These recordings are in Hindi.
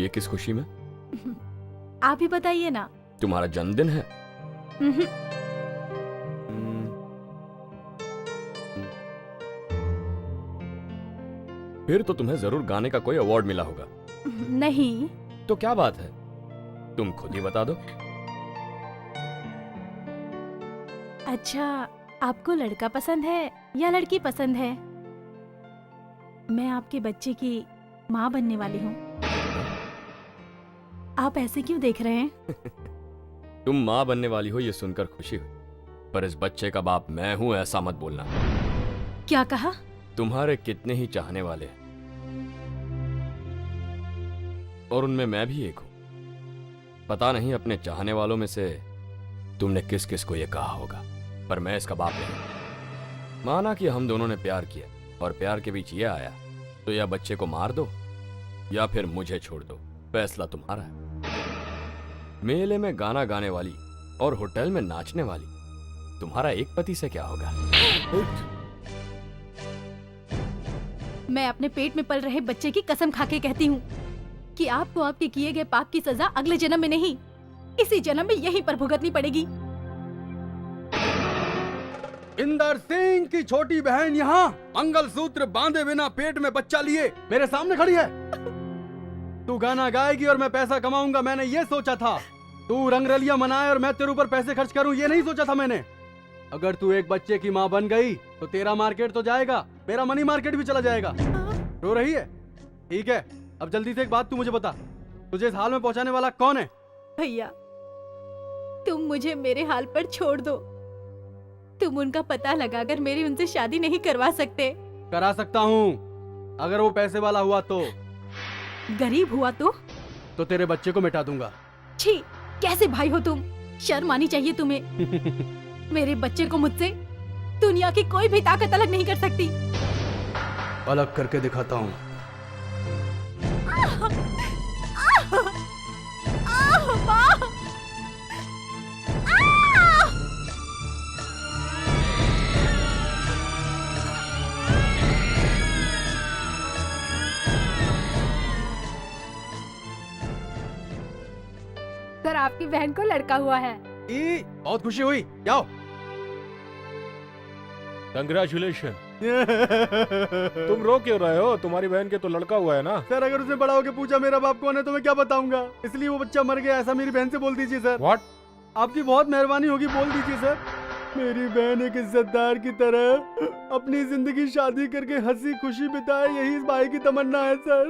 ये किस खुशी में? आप ही बताइए ना। तुम्हारा जन्मदिन है? फिर तो तुम्हें जरूर गाने का कोई अवार्ड मिला होगा। नहीं। तो क्या बात है, तुम खुद ही बता दो। अच्छा, आपको लड़का पसंद है या लड़की पसंद है? मैं आपके बच्चे की माँ बनने वाली हूँ। आप ऐसे क्यों देख रहे हैं? तुम माँ बनने वाली हो ये सुनकर खुशी हुई, पर इस बच्चे का बाप मैं हूं ऐसा मत बोलना। क्या कहा? तुम्हारे कितने ही चाहने वाले हैं, और उनमें मैं भी एक हूं। पता नहीं अपने चाहने वालों में से तुमने किस किस को ये कहा होगा, पर मैं इसका बाप नहीं। माना कि हम दोनों ने प्यार किया और प्यार के बीच ये आया, तो या बच्चे को मार दो या फिर मुझे छोड़ दो, फैसला तुम्हारा है। मेले में गाना गाने वाली और होटल में नाचने वाली तुम्हारा एक पति से क्या होगा? मैं अपने पेट में पल रहे बच्चे की कसम खाके कहती हूँ कि आपको आपके किए गए पाप की सजा अगले जन्म में नहीं, इसी जन्म में यहीं पर भुगतनी पड़ेगी। इंदर सिंह की छोटी बहन यहाँ मंगलसूत्र बांधे बिना पेट में बच्चा लिए मेरे सामने खड़ी है। तू गाना गाएगी और मैं पैसा कमाऊंगा, मैंने ये सोचा था। तू रंगरलिया मनाए और मैं तेरे ऊपर पैसे खर्च करूं, ये नहीं सोचा था मैंने। अगर तू एक बच्चे की माँ बन गई तो तेरा मार्केट तो जाएगा, मेरा मनी मार्केट भी चला जाएगा। रो रही है? ठीक है, अब जल्दी से एक बात तू मुझे बता, तुझे इस हाल में पहुंचाने वाला कौन है? भैया, तुम मुझे मेरे हाल पर छोड़ दो। तुम उनका पता लगाकर मेरी उनसे शादी नहीं करवा सकते। करा सकता हूँ, अगर वो पैसे वाला हुआ तो। गरीब हुआ तो तेरे बच्चे को मिटा दूंगा। छी, कैसे भाई हो तुम? शर्म आनी चाहिए तुम्हें। मेरे बच्चे को मुझसे दुनिया की कोई भी ताकत अलग नहीं कर सकती। अलग करके दिखाता हूँ। सर, आपकी बहन को लड़का हुआ है। बहुत खुशी हुई, जाओ। कंग्रेचुलेशन। तुम रो क्यों रहे हो? तुम्हारी बहन के तो लड़का हुआ है ना। सर, अगर उसने बड़ा होकर पूछा मेरा बाप कौन है तो मैं क्या बताऊंगा, इसलिए वो बच्चा मर गया, ऐसा मेरी बहन से बोल दीजिए सर। व्हाट? आपकी बहुत मेहरबानी होगी, बोल दीजिए सर। मेरी बहन एक इज्जतदार की तरह अपनी जिंदगी शादी करके हंसी खुशी बिताए, यही इस भाई की तमन्ना है सर।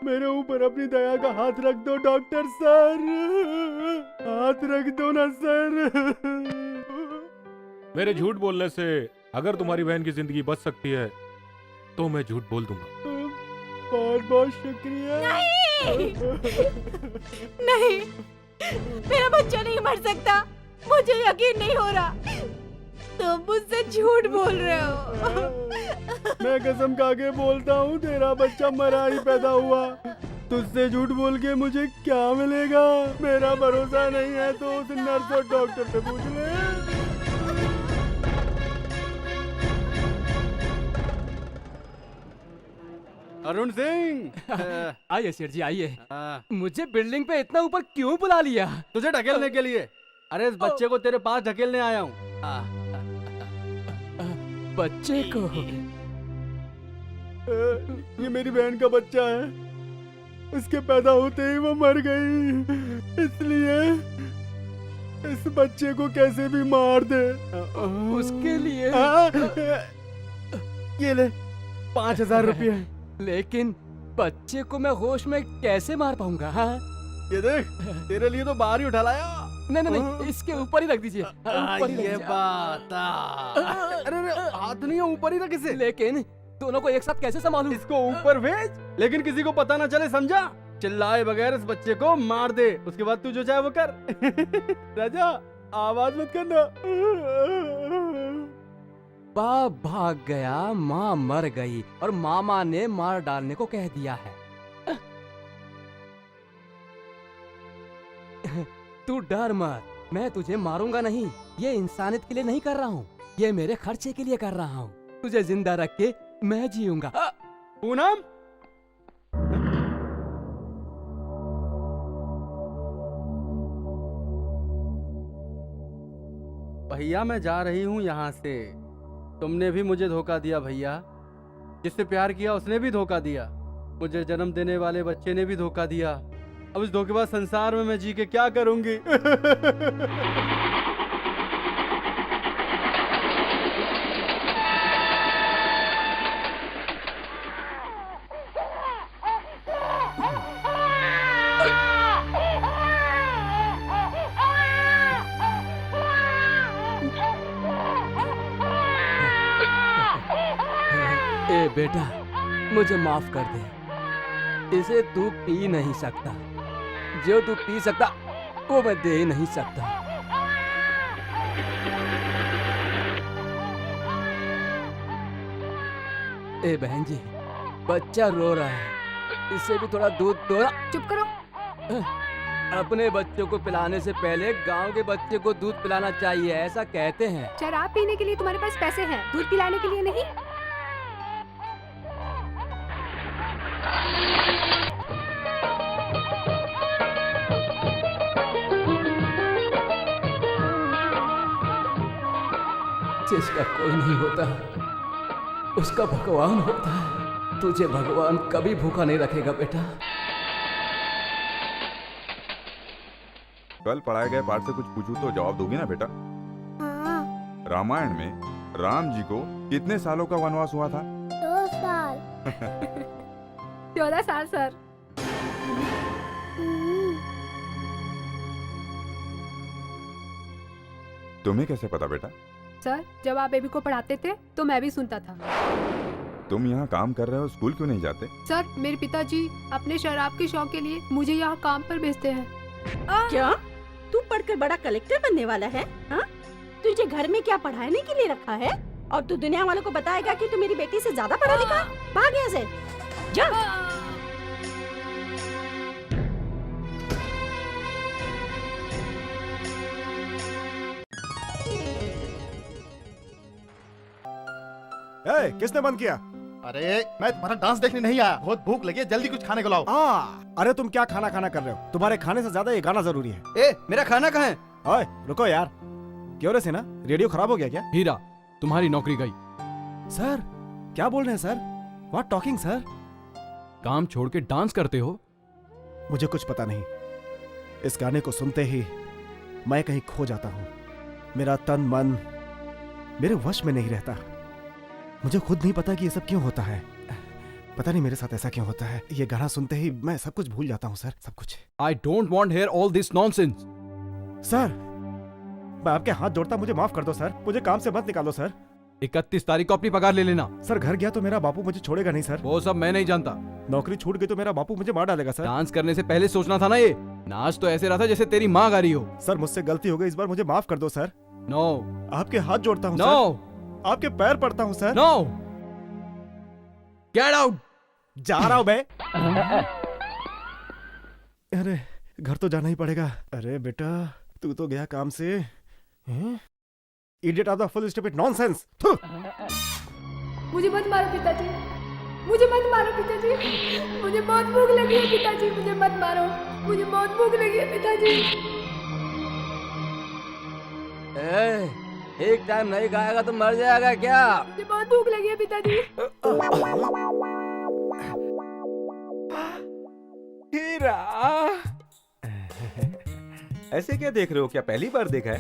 मेरे ऊपर अपनी दया का हाथ रख दो डॉक्टर सर, हाथ रख दो ना सर। मेरे झूठ बोलने से अगर तुम्हारी बहन की जिंदगी बच सकती है तो मैं झूठ बोल दूंगा। बहुत बहुत शुक्रिया। नहीं, मेरा बच्चा नहीं मर सकता, मुझे यकीन नहीं हो रहा। तुम मुझसे झूठ बोल रहे हो। मैं कसम खा के बोलता हूँ, तेरा बच्चा मरा ही पैदा हुआ। तुझसे झूठ बोल के मुझे क्या मिलेगा? मेरा भरोसा नहीं है तो उस नर्स और डॉक्टर से पूछ ले। अरुण सिंह। आइए सेठ जी, आइए। हाँ। मुझे बिल्डिंग पे इतना ऊपर क्यों बुला लिया? तुझे ढकेलने के लिए। अरे इस बच्चे को तेरे पास ढकेलने आया हूँ। बच्चे को? ये मेरी बहन का बच्चा है, उसके पैदा होते ही वो मर गई, इसलिए इस बच्चे को कैसे भी मार दे। उसके लिए ये ले 5,000 रुपये। लेकिन बच्चे को मैं होश में कैसे मार पाऊंगा? हाँ? ये देख, तेरे लिए तो बाहर ही उठा लाया। नहीं नहीं नहीं, इसके ऊपर ही रख दीजिए। ऊपर ही रख ये दीजिए। बात। अरे हाथ नहीं है, ऊपर ही रख इसे। लेकिन दोनों को एक साथ कैसे संभालूं? इसको ऊपर भेज, लेकिन किसी को पता ना चले, समझा? चिल्लाए बगैर इस बच्चे को मार दे, उसके बाद तू जो चाहे वो कर। राजा, आवाज मत करना। बाप भाग गया, माँ मर गई और मामा ने मार डालने को कह दिया है। तू डर मत, मैं तुझे मारूंगा नहीं। ये इंसानियत के लिए नहीं कर रहा हूँ, ये मेरे खर्चे के लिए कर रहा हूँ। तुझे जिंदा रख के मैं जीऊंगा। पूनम, भैया मैं जा रही हूँ यहाँ से। तुमने भी मुझे धोखा दिया भैया। जिससे प्यार किया उसने भी धोखा दिया। मुझे जन्म देने वाले बच्चे ने भी धोखा दिया। अब इस धोखेबाज संसार में मैं जी के क्या करूंगी? ए बेटा, मुझे माफ कर दे। इसे तू पी नहीं सकता। जो तू पी सकता वो मैं दे ही नहीं सकता। ए बहन जी, बच्चा रो रहा है, इससे भी थोड़ा दूध दो ना। चुप करो। अपने बच्चों को पिलाने से पहले गांव के बच्चे को दूध पिलाना चाहिए, ऐसा कहते हैं। शराब पीने के लिए तुम्हारे पास पैसे हैं, दूध पिलाने के लिए नहीं। जिसका कोई नहीं होता उसका भगवान होता है। तुझे भगवान कभी भूखा नहीं रखेगा बेटा। कल पढ़ाए गए पाठ से कुछ पूछूं तो जवाब दोगी ना बेटा? हाँ, रामायण में राम जी को कितने सालों का वनवास हुआ था? 2 साल। 14 साल सर। तुम्हें कैसे पता बेटा? सर, जब आप बेबी को पढ़ाते थे तो मैं भी सुनता था। तुम यहाँ काम कर रहे हो, स्कूल क्यों नहीं जाते? सर, मेरे पिताजी अपने शराब के शौक के लिए मुझे यहाँ काम पर भेजते हैं। क्या तू पढ़कर बड़ा कलेक्टर बनने वाला है? हाँ? तुझे घर में क्या पढ़ाने के लिए रखा है? और तू दुनिया वालों को बताएगा कि तू मेरी बेटी से ज्यादा पढ़ा लिखा है? भाग यहाँ से, जा। किसने बंद किया? अरे मैं तुम्हारा डांस देखने नहीं आया, बहुत भूख लगी है, जल्दी कुछ खाने को लाओ। अरे तुम क्या खाना खाना कर रहे हो? तुम्हारे खाने से ज्यादा ये गाना जरूरी है। ए, मेरा खाना कहाँ है? ओए रुको यार, क्यों रे सिन्हा, रेडियो खराब हो गया क्या? हीरा, तुम्हारी नौकरी गई। सर क्या बोल रहे हैं सर? What talking sir? काम छोड़ के डांस करते हो? मुझे कुछ पता नहीं। इस गाने को सुनते ही मैं कहीं खो जाता हूँ। मेरा तन मन मेरे वश में नहीं रहता। मुझे खुद नहीं पता कि ये सब क्यों होता है। पता नहीं मेरे साथ ऐसा क्यों होता है। ये गाना सुनते ही मैं सब कुछ भूल जाता हूँ सर, सब कुछ। I don't want hear all this nonsense. Sir मैं आपके हाथ जोड़ता, मुझे माफ कर दो सर। मुझे काम से मत निकालो सर। 31 तारीख को अपनी पगार ले लेना। सर घर गया तो मेरा बापू मुझे छोड़ेगा नहीं सर। वो सब मैं नहीं जानता। नौकरी छूट गई तो मेरा बापू मुझे मार डालेगा सर। डांस करने से पहले सोचना था ना। ये नाच तो ऐसे रहा था जैसे तेरी माँ गा रही हो। सर मुझसे गलती हो गई, इस बार मुझे माफ कर दो सर। नो। आपके हाथ जोड़ता हूँ नो। सर। आपके पैर पड़ता हूँ सर। नो। Get out. जा रहा हूँ मैं। अरे घर तो जाना ही पड़ेगा। अरे बेटा तू तो गया काम से। Idiot of the full stupid nonsense. मुझे मत मारो पिताजी, मुझे मत मारो पिताजी, मुझे बहुत भूख लगी है पिताजी, मुझे मत मारो, मुझे बहुत भूख लगी है पिताजी। एक टाइम नहीं खाएगा तो मर जाएगा क्या? मुझे बहुत भूख लगी है पिताजी। हीरा, ऐसे क्या देख रहे हो? क्या पहली बार देखा है?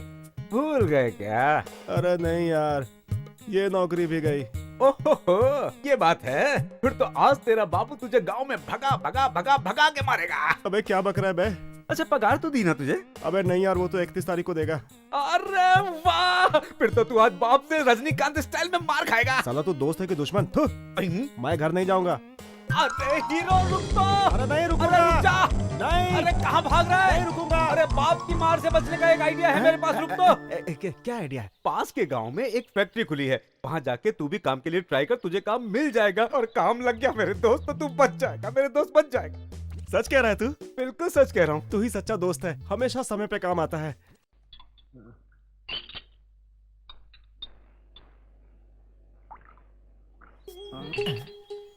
भूल गए क्या? अरे नहीं यार, ये नौकरी भी गई। ओहो, ये बात है। फिर तो आज तेरा बापू तुझे गांव में भगा भगा भगा भगा के मारेगा। अबे क्या बक रहा है बे? अच्छा पगार तो दी ना तुझे? अबे नहीं यार, वो तो 31 तारीख को देगा। अरे वाह, फिर तो तू आज बाप से रजनीकांत स्टाइल में मार खाएगा। साला तू दोस्त है कि दुश्मन? थू, मैं घर नहीं जाऊंगा। अरे हीरो रुक तो। अरे नहीं रुकूंगा। अरे रुक जा। नहीं। अरे कहाँ भाग रहा है? नहीं रुकूंगा। अरे बाप की मार से बचने का एक आइडिया है मेरे पास, रुक तो। क्या आइडिया है? पास के गांव में एक फैक्ट्री खुली है, वहाँ जाके तू भी काम के लिए ट्राई कर, तुझे काम मिल जाएगा। और काम लग गया मेरे दोस्त तो तू बच जाएगा, मेरे दोस्त बच जाएगा। सच कह रहा है तू? बिल्कुल सच कह रहा हूँ। तू ही सच्चा दोस्त है, हमेशा समय पे काम आता है।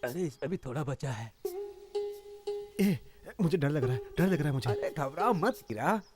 अरे इसमें भी थोड़ा बचा है। ए, मुझे डर लग रहा है, डर लग रहा है मुझे। अरे घबरा मत हीरा,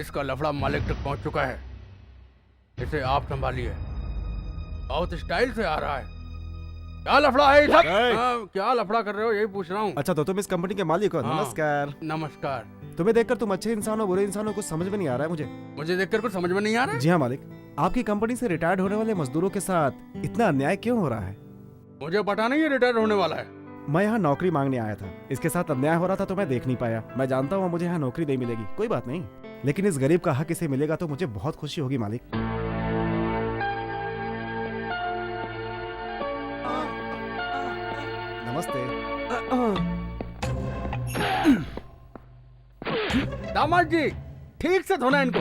इसका लफड़ा मालिक तक पहुंच चुका है, इसे आप संभालिए। बहुत स्टाइल से आ रहा है। क्या लफड़ा है ये सब? क्या लफड़ा कर रहे हो, यही पूछ रहा हूँ। अच्छा तो तुम इस कंपनी के मालिक हो? नमस्कार। नमस्कार। तुम्हें देखकर तुम अच्छे इंसान हो बुरे इंसान हो कुछ समझ में नहीं आ रहा है मुझे देखकर कुछ समझ में नहीं आ रहा है? जी हाँ मालिक, आपकी कंपनी से रिटायर्ड होने वाले मजदूरों के साथ इतना अन्याय क्यों हो रहा है? मुझे पता नहीं, ये रिटायर होने वाला है। मैं यहाँ नौकरी मांगने आया था, इसके साथ अन्याय हो रहा था तो मैं देख नहीं पाया। मैं जानता हूँ मुझे यहाँ नौकरी नहीं मिलेगी, कोई बात नहीं, लेकिन इस गरीब का हक इसे मिलेगा तो मुझे बहुत खुशी होगी मालिक। नमस्ते। दामाद जी, ठीक से धोना इनको।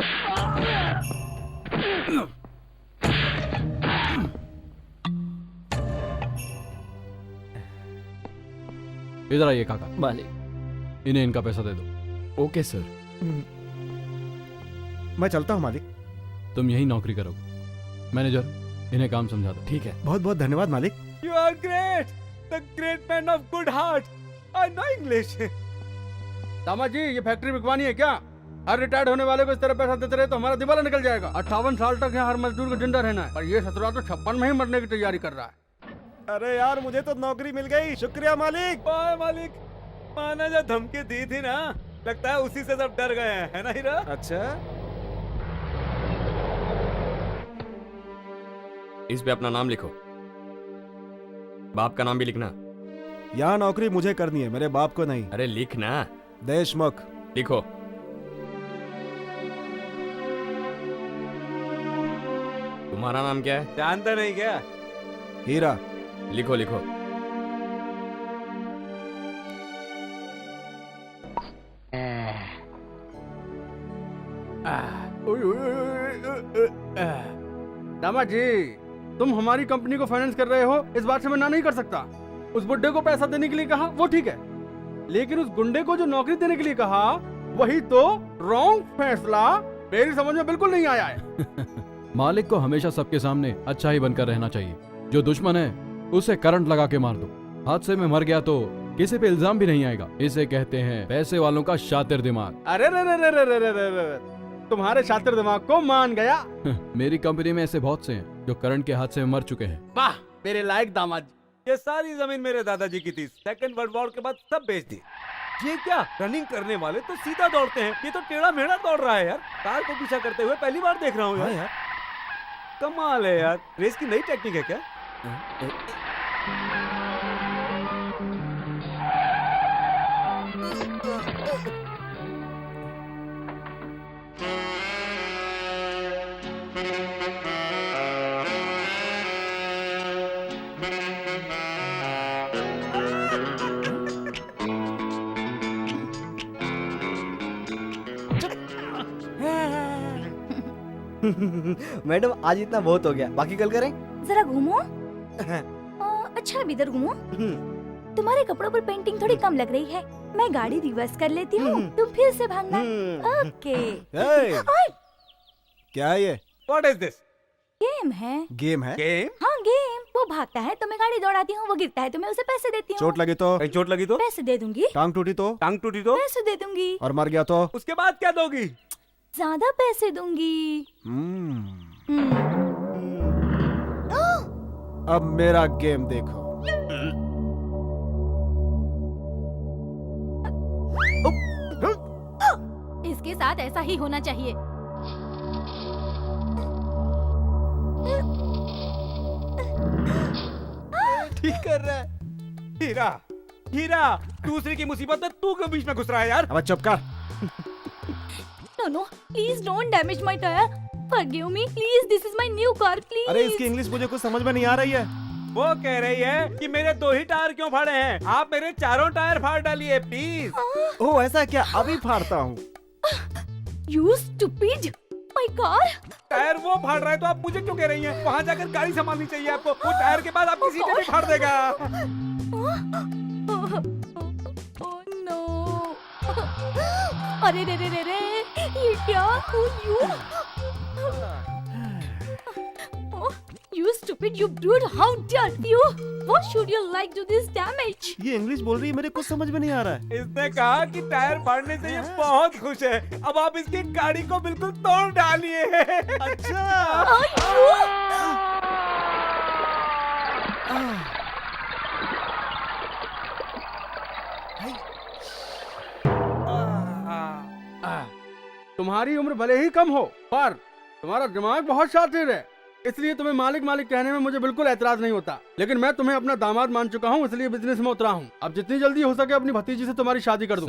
इधर आइए काका। मालिक इन्हें इनका पैसा दे दो। Okay sir. मैं चलता हूँ मालिक। तुम यही नौकरी करोगे। मैनेजर, इन्हें काम समझा दो। ठीक है। बहुत बहुत धन्यवाद मालिक। You are great, the great man of good heart. I know English. दामाद जी, ये फैक्ट्री बिकवानी है क्या? हर रिटायर्ड होने वाले को इस तरह पैसा देते रहे तो हमारा दिवाला निकल जाएगा। 58 साल तक यहाँ हर मजदूर को जिंदा रहना है, और ये ससुरा तो 56 में ही मरने की तैयारी कर रहा है। अरे यार, मुझे तो नौकरी मिल गई, शुक्रिया मालिक। बाय मालिक। माना जो धमकी दी थी ना, लगता है उसी से सब डर गए हैं, है ना हीरा? अच्छा, इस पे अपना नाम लिखो। बाप का नाम भी लिखना। यहाँ नौकरी मुझे करनी है, मेरे बाप को नहीं। अरे लिखना। देशमुख। लिखो। तुम्हारा नाम क्या है? जानता नहीं क्या? हीरा। लिखो लिखो। दामाद जी, तुम हमारी कंपनी को फाइनेंस कर रहे हो, इस बात से मैं ना नहीं कर सकता। उस बुड्ढे को पैसा देने के लिए कहा, वो ठीक है, लेकिन उस गुंडे को जो नौकरी देने के लिए कहा, वही तो रॉन्ग फैसला मेरी समझ में बिल्कुल नहीं आया है। मालिक को हमेशा सबके सामने अच्छा ही बनकर रहना चाहिए। जो दुश्मन है उसे करंट लगा के मार दो। हादसे में मर गया तो किसी पे इल्जाम भी नहीं आएगा। इसे कहते हैं पैसे वालों का शातिर दिमाग। अरे रे रे रे रे रे रे रे रे, तुम्हारे शातिर दिमाग को मान गया। मेरी कंपनी में ऐसे बहुत से हैं जो करंट के हादसे में मर चुके हैं। वाह, मेरे लायक दामाद जी। ये सारी जमीन मेरे दादाजी की थी, सेकंड वर्ल्ड वॉर के बाद सब बेच दी। ये क्या, रनिंग करने वाले तो सीधा दौड़ते हैं, ये तो टेढ़ा मेढ़ा दौड़ रहा है यार। कार को पीछा करते हुए पहली बार देख रहा हूँ यार। कमाल है यार, रेस की नई टेक्निक है क्या? मैडम आज इतना बहुत हो गया, बाकी कल करें। जरा घूमो। अच्छा अब इधर घूमो। तुम्हारे कपड़ों पर पेंटिंग थोड़ी कम लग रही है, मैं गाड़ी रिवर्स कर लेती हूँ, तुम फिर से भागना। ओके। क्या है ये? What is this? गेम है। गेम है? गेम? हाँ गेम। वो भागता है तो मैं गाड़ी दौड़ाती हूँ, वो गिरता है तो मैं उसे पैसे देती हूँ। चोट लगी तो? कहीं चोट लगी तो? पैसे दे दूंगी। टांग टूटी तो? टांग टूटी तो? पैसे दे दूंगी। और मर गया तो? उसके बाद क्या दोगी? ज्यादा पैसे दूंगी। अब मेरा गेम देखो। इसके साथ ऐसा ही होना चाहिए। ठीक कर रहा है। हीरा, हीरा, दूसरे की मुसीबत में तू क्यों बीच में घुस रहा है यार? अब चुप कर। No, please don't damage my tire. Forgive me, please. This is my new car, please. अरे इसकी इंग्लिश मुझे कुछ समझ में नहीं आ रही है। वो कह रही है कि मेरे 2 ही टायर क्यों फाड़े हैं, आप मेरे 4 टायर फाड़ डालिए प्लीज। ओह ऐसा क्या? अभी फाड़ता हूँ। You stupid! My car! Tyre वो फाड़ रहा है तो आप मुझे क्यों कह रही हैं? वहाँ जाकर गाड़ी संभालनी चाहिए आपको। वो टायर के बाद आपकी सीटें भी फाड़ देगा। Oh no! अरे रे रे रे रे! ये क्या? Who you? Oh, you stupid! You brute! How dare you? What should you like to this damage? ये इंग्लिश बोल रही है, मेरे कुछ समझ में नहीं आ रहा है। इसने कहा कि टायर फाड़ने से ये बहुत खुश है। अब आप इसकी गाड़ी को बिल्कुल तोड़ डालिए। तुम्हारी उम्र भले ही कम हो पर तुम्हारा दिमाग बहुत शातिर है, इसलिए तुम्हें मालिक मालिक कहने में मुझे बिल्कुल एतराज नहीं होता। लेकिन मैं तुम्हें अपना दामाद मान चुका हूँ, इसलिए बिजनेस में उतरा हूँ। अब जितनी जल्दी हो सके अपनी भतीजी से तुम्हारी शादी कर दो।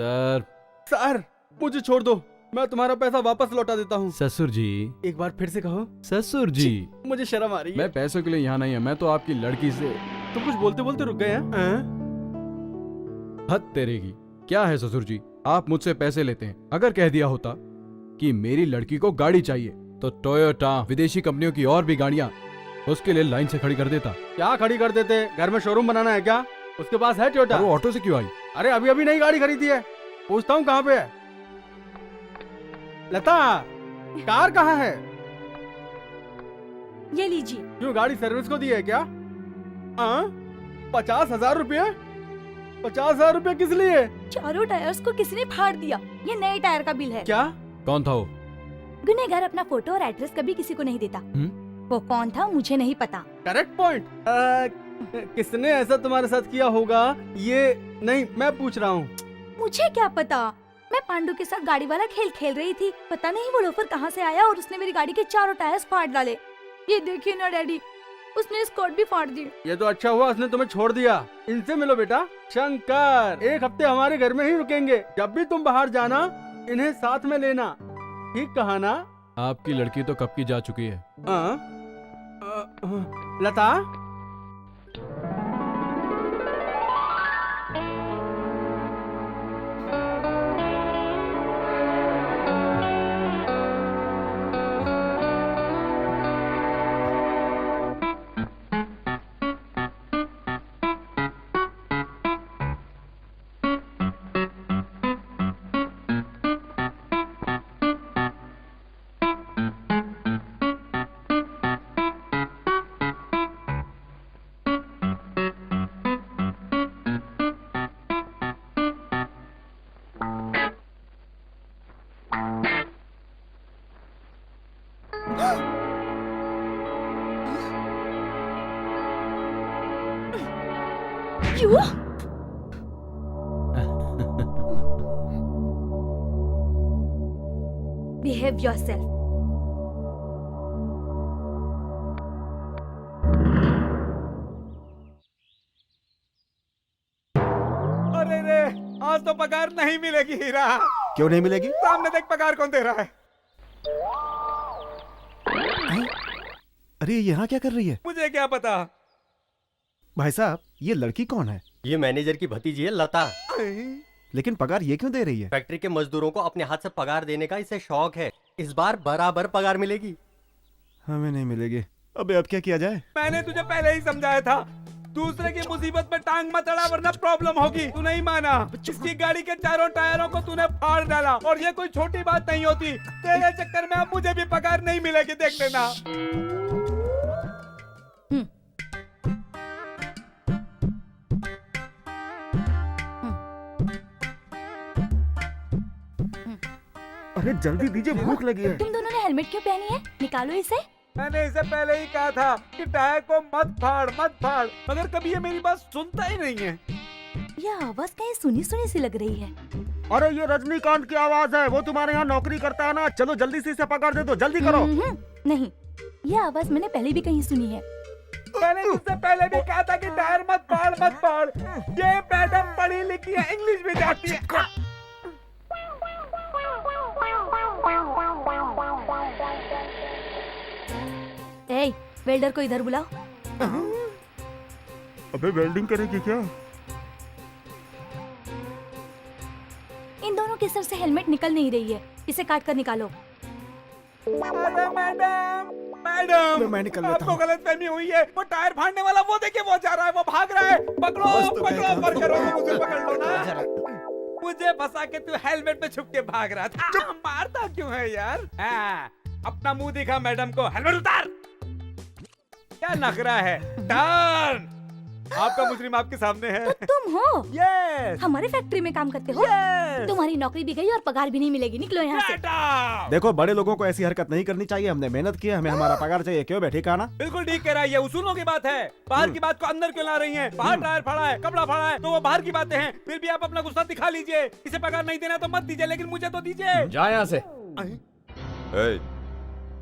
सर मुझे छोड़ दो, मैं तुम्हारा पैसा वापस लौटा देता हूँ। ससुर जी, एक बार फिर से कहो। ससुर जी, मुझे शर्म आ रही है। मैं पैसों के लिए यहाँ नहीं है, मैं तो आपकी लड़की से। तुम कुछ बोलते बोलते रुक गए हैं? हद तेरे की। क्या है ससुर जी, आप मुझसे पैसे लेते हैं। अगर कह दिया होता कि मेरी लड़की को गाड़ी चाहिए तो टोयोटा, विदेशी कंपनियों की और भी गाड़ियां उसके लिए लाइन से खड़ी कर देता। क्या खड़ी कर देते? घर में शोरूम बनाना है क्या? उसके पास है टोयोटा। वो ऑटो से क्यों आई? अरे अभी अभी नई गाड़ी खरीदी है, पूछता हूँ कहाँ पे है। लता, कार कहाँ है? ये लीजिए। क्यों, गाड़ी सर्विस को दी है क्या? 50,000 रुपये? 50,000 रुपये किस लिए? 4 टायर्स को किसी ने फाड़ दिया। ये नए टायर का बिल है। क्या? कौन था वो? गुनहगार अपना फोटो और एड्रेस कभी किसी को नहीं देता। वो कौन था मुझे नहीं पता। Correct point. किसने ऐसा तुम्हारे साथ किया होगा ये नहीं मैं पूछ रहा हूँ। मुझे क्या पता, मैं पांडु के साथ गाड़ी वाला खेल खेल रही थी। पता नहीं वो लोफर कहाँ से आया और उसने मेरी गाड़ी के 4 टायर्स फाड़ डाले। ये देखिए ना डैडी, उसने स्कर्ट भी फाड़ दी। ये तो अच्छा हुआ उसने तुम्हें छोड़ दिया। इनसे मिलो बेटा। शंकर 1 हफ्ते हमारे घर में ही रुकेंगे। जब भी तुम बाहर जाना इन्हें साथ में लेना, ठीक कहा ना? आपकी लड़की तो कब की जा चुकी है। लता, क्यों? Behave yourself. अरे रे, आज तो पगार नहीं मिलेगी हीरा। क्यों नहीं मिलेगी? सामने देख पगार कौन दे रहा है। अरे यहाँ क्या कर रही है? मुझे क्या पता। भाई साहब, ये लड़की कौन है? ये मैनेजर की भतीजी है लता। लेकिन पगार ये क्यों दे रही है? फैक्ट्री के मजदूरों को अपने हाथ से पगार देने का इसे शौक है। इस बार बराबर पगार मिलेगी। हमें नहीं मिलेगी। अबे अब क्या किया जाए? मैंने तुझे पहले ही समझाया था, दूसरे की मुसीबत में टांग मत अड़ा वरना प्रॉब्लम होगी। तू नहीं माना। इसकी गाड़ी के 4 टायरों को तूने फाड़ डाला और ये कोई छोटी बात नहीं होती। तेरे चक्कर में अब मुझे भी पगार नहीं मिलेगी, देख लेना। अरे जल्दी दीजिए, भूख लगी है। तुम दोनों ने हेलमेट क्यों पहनी है? निकालो इसे। मैंने इसे पहले ही कहा था कि टायर को मत फाड़ मत फाड़, मगर कभी ये मेरी बात सुनता ही नहीं है। यह आवाज कहीं सुनी सुनी सी लग रही है। अरे ये रजनीकांत की आवाज है, वो तुम्हारे यहाँ नौकरी करता है ना। चलो जल्दी से इसे पकड़ दे दो, जल्दी करो। नहीं, यह आवाज मैंने पहले भी कहीं सुनी है। मैंने तुझसे पहले भी कहा था कि टायर मत फाड़ मत फाड़। ये मैडम पढ़ी लिखी है, इंग्लिश भी जाती है। ए, वेल्डर को इधर बुलाओ। अबे वेल्डिंग करेगी क्या? इन दोनों के सर से हेलमेट निकल नहीं रही है, इसे काट कर निकालो। मैडम मैं निकल लेता आपको हूँ। गलतफहमी हुई है। वो टायर फाड़ने वाला वो देखिए वो जा रहा है, वो भाग रहा है। पकड़ो बस तो मैं पकड़ो काम पर करो, करूँ। मुझे पकड़ लो ना। मुझे फंसा के तू हेलमेट में छुप के भाग रहा था। मारता क्यों है यार? हाँ, अपना मुंह दिखा मैडम को। हेलमेट उतार। क्या नखरा है? टर्न। आपका मुजरिम आपके सामने है। तो तुम हो? यस। हमारे फैक्ट्री में काम करते हो? तुम्हारी नौकरी भी गई और पगार भी नहीं मिलेगी, निकलो यहाँ से। देखो, बड़े लोगों को ऐसी हरकत नहीं करनी चाहिए। हमने मेहनत की है, हमें हमारा पगार चाहिए। क्यों बैठी काना? बिल्कुल ठीक कह रहा है। ये उसूलों की बात है। बाहर की बात को अंदर क्यों ला रही हैं? बाहर टायर फाड़ा है, कपड़ा फाड़ा है, तो वो बाहर की बातें हैं। फिर भी आप अपना गुस्सा दिखा लीजिए। इसे पगार नहीं देना तो मत दीजिए, लेकिन मुझे तो दीजिए। जा यहाँ से। ए,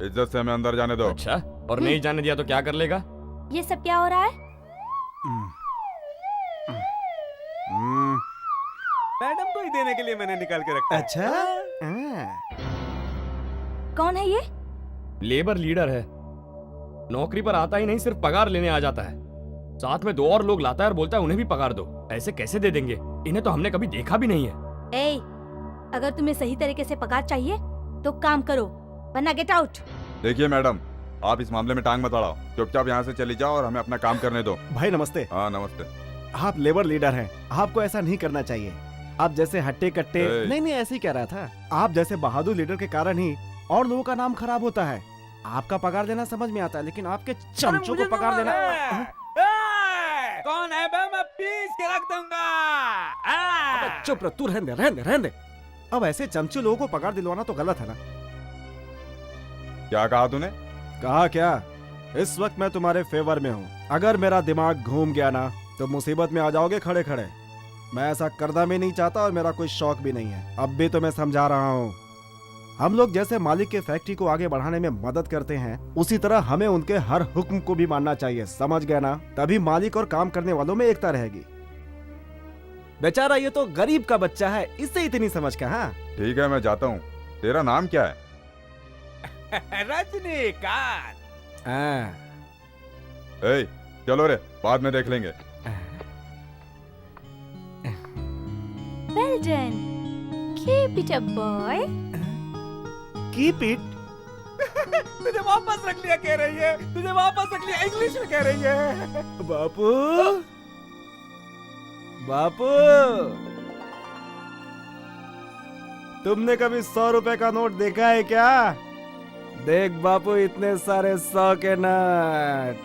इज्जत से हमें अंदर जाने दो। अच्छा, और नहीं जाने दिया तो क्या कर लेगा? ये सब क्या हो रहा है? मैडम को ही देने के लिए मैंने निकाल के रखा है। अच्छा। कौन है ये? लेबर लीडर है। नौकरी पर आता ही नहीं, सिर्फ पगार लेने आ जाता है। साथ में 2 और लोग लाता है और बोलता है उन्हें भी पगार दो। ऐसे कैसे दे देंगे? इन्हें तो हमने कभी देखा भी नहीं है। ए, अगर तुम्हें सही तरीके से पगार चाहिए तो काम करो, वरना गेट आउट। देखिए मैडम, आप इस मामले में टांग मत अड़ाओ। चुपचाप यहाँ से चली जाओ और हमें अपना काम करने दो। भाई नमस्ते। हाँ नमस्ते। आप लेबर लीडर हैं, आपको ऐसा नहीं करना चाहिए। आप जैसे हट्टे कट्टे ए। नहीं ऐसे ही कह रहा था। आप जैसे बहादुर लीडर के कारण ही और लोगों का नाम खराब होता है। आपका पगार देना समझ में आता है, लेकिन आपके चमचों को पगार देना। कौन है बे? मैं पीस के रख दूंगा। अबे चुप रह, तू रहने दे। अब ऐसे चमचे लोगों को पगार दिलवाना तो गलत है ना? क्या कहा तूने? कहा क्या? इस वक्त मैं तुम्हारे फेवर में हूँ। अगर मेरा दिमाग घूम गया ना तो मुसीबत में आ जाओगे खड़े खड़े। मैं ऐसा करना भी नहीं चाहता और मेरा कोई शौक भी नहीं है। अब भी तो मैं समझा रहा हूँ। हम लोग जैसे मालिक के फैक्ट्री को आगे बढ़ाने में मदद करते हैं, उसी तरह हमें उनके हर हुक्म को भी मानना चाहिए। समझ गए ना? तभी मालिक और काम करने वालों में एकता रहेगी। बेचारा ये तो गरीब का बच्चा है, इससे इतनी समझ का। हाँ ठीक है, मैं जाता हूँ। तेरा नाम क्या है? रजनीकांत। ए, चलो रे, बाद में देख लेंगे। Well done. Keep it up, boy. Keep it. तुझे वापस रख लिया कह रही है। तुझे वापस रख लिया इंग्लिश में कह रही है। बापू, बापू, तुमने कभी 100 रुपए का नोट देखा है क्या? देख बापू, इतने सारे 100 के नोट।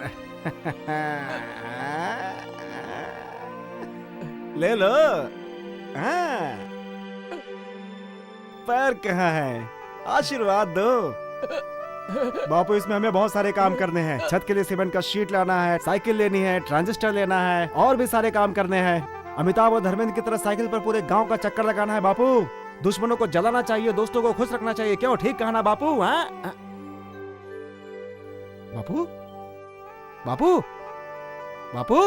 ले लो। हाँ। पैर कहाँ है? आशीर्वाद दो। बापू, इसमें हमें बहुत सारे काम करने हैं। छत के लिए सीमेंट का शीट लाना है, साइकिल लेनी है, ट्रांजिस्टर लेना है, और भी सारे काम करने हैं। अमिताभ और धर्मेंद्र की तरह साइकिल पर पूरे गांव का चक्कर लगाना है बापू। दुश्मनों को जलाना चाहिए, दोस्तों को खुश रखना चाहिए। क्यों, ठीक कहा ना बापू? हाँ बापू, बापू, बापू,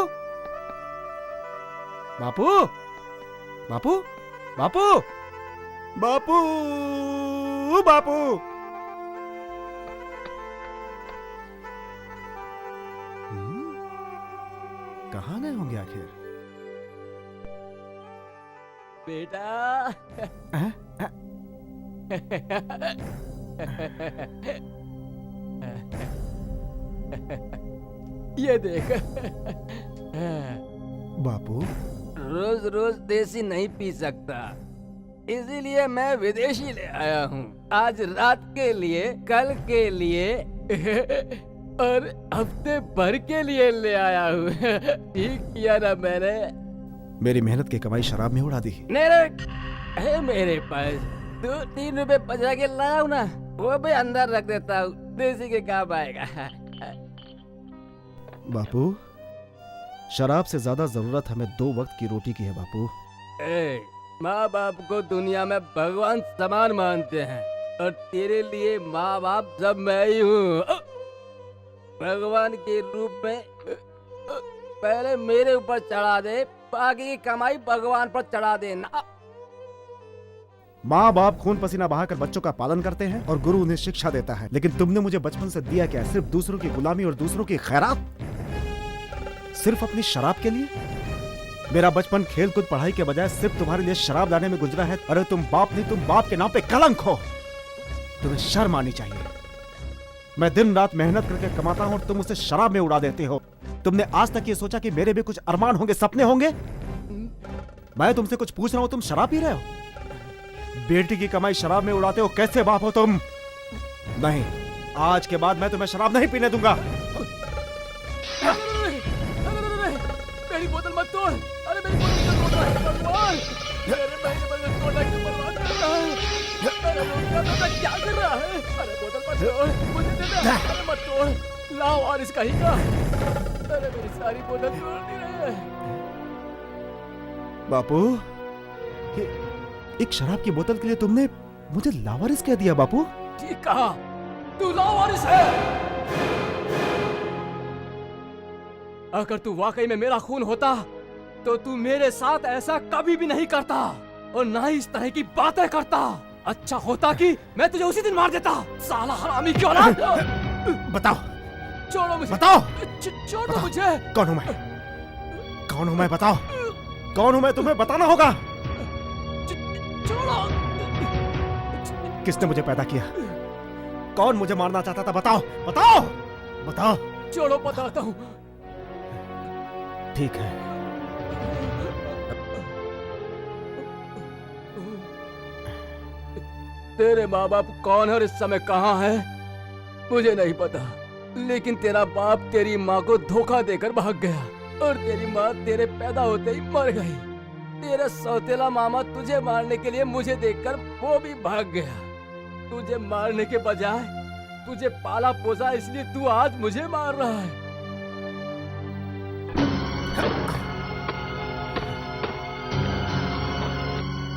बापू, बापू, बापू, बापू, बापू। कहाँ गए होंगे आखिर? बेटा। ये देख। बापू, रोज रोज देसी नहीं पी सकता, इसीलिए मैं विदेशी ले आया हूँ। आज रात के लिए, कल के लिए और हफ्ते भर के लिए ले आया हूँ। ठीक किया ना मैंने? मेरी मेहनत की कमाई शराब में उड़ा दी। है मेरे पास 2-3 रुपए बचा के लाया हूँ ना, वो भी अंदर रख देता हूँ। देसी के काम आएगा। बापू, शराब से ज्यादा जरूरत हमें 2 वक्त की रोटी की है बापू। माँ बाप को दुनिया में भगवान समान मानते हैं, और तेरे लिए माँ बाप सब मैं ही हूँ। भगवान के रूप में पहले मेरे ऊपर चढ़ा दे, बाकी की कमाई भगवान पर चढ़ा देना। माँ बाप खून पसीना बहाकर बच्चों का पालन करते हैं और गुरु उन्हें शिक्षा देता है, लेकिन तुमने मुझे बचपन से दिया क्या? सिर्फ दूसरों की गुलामी और दूसरों की खैरात। सिर्फ अपनी शराब के लिए? मेरा बचपन खेल कूद पढ़ाई के बजाय सिर्फ तुम्हारे लिए शराब लाने में गुजरा है। अरे तुम बाप नहीं, तुम बाप के नाम पे कलंक हो। तुम्हें शर्म आनी चाहिए। मैं दिन रात मेहनत करके कमाता हूं और तुम उसे शराब में उड़ा देते हो। तुमने आज तक ये सोचा कि मेरे भी कुछ अरमान होंगे, सपने होंगे? मैं तुमसे कुछ पूछ रहा हूं, तुम शराब पी रहे हो? बेटी की कमाई शराब में उड़ाते हो, कैसे बाप हो तुम? नहीं, आज के बाद मैं तुम्हें शराब नहीं पीने दूंगा। मेरी बोतल मत तोड़। अरे मेरी बोतल मत तोड़ भगवान। मेरे महीने भर में तोड़ना क्यों बर्बाद कर रहा है? अरे रोका क्या कर रहा है? अरे बोतल मत तोड़, मुझे दे दे। अरे मत तोड़, लाओ और इसका ही का। अरे मेरी सारी बोतल तोड़ दी रहे हैं। बापू, एक शराब की बोतल के लिए तुमने मुझे लावारिस कह दिया बापू? ठीक कहा, तू लावारिस है। अगर तू वाकई में मेरा खून होता तो तू मेरे साथ ऐसा कभी भी नहीं करता और ना ही इस तरह की बातें करता। अच्छा होता कि मैं तुझे उसी दिन मार देता, साला हरामी क्यों ना। बताओ, छोड़ो मुझे, बताओ, छोड़ो मुझे। कौन हूं मैं? कौन हूं मैं? बताओ कौन हूं मैं, तुम्हें बताना होगा। छोड़ो। किसने मुझे पैदा किया? कौन मुझे मारना चाहता था? बताओ बताओ बताओ। छोड़ो, बताता हूँ। ठीक है, तेरे माँ बाप कौन है और इस समय कहाँ है मुझे नहीं पता, लेकिन तेरा बाप तेरी माँ को धोखा देकर भाग गया और तेरी माँ तेरे पैदा होते ही मर गई। तेरा सौतेला मामा तुझे मारने के लिए मुझे देखकर वो भी भाग गया। तुझे मारने के बजाय तुझे पाला पोसा, इसलिए तू आज मुझे मार रहा है।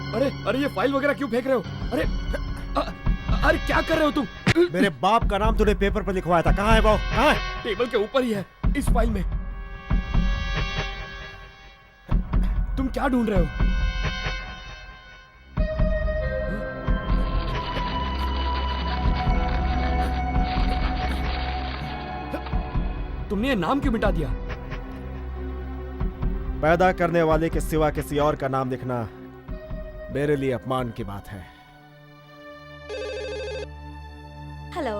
अरे अरे, ये फाइल वगैरह क्यों फेंक रहे हो? अरे अरे क्या कर रहे हो तुम? मेरे बाप का नाम तूने पेपर पर लिखवाया था, कहाँ है वो? कहाँ है? टेबल के ऊपर ही है, इस फाइल में। तुम क्या ढूंढ रहे हो? तुमने ये नाम क्यों मिटा दिया? पैदा करने वाले के सिवा किसी और का नाम लिखना मेरे लिए अपमान की बात है। हेलो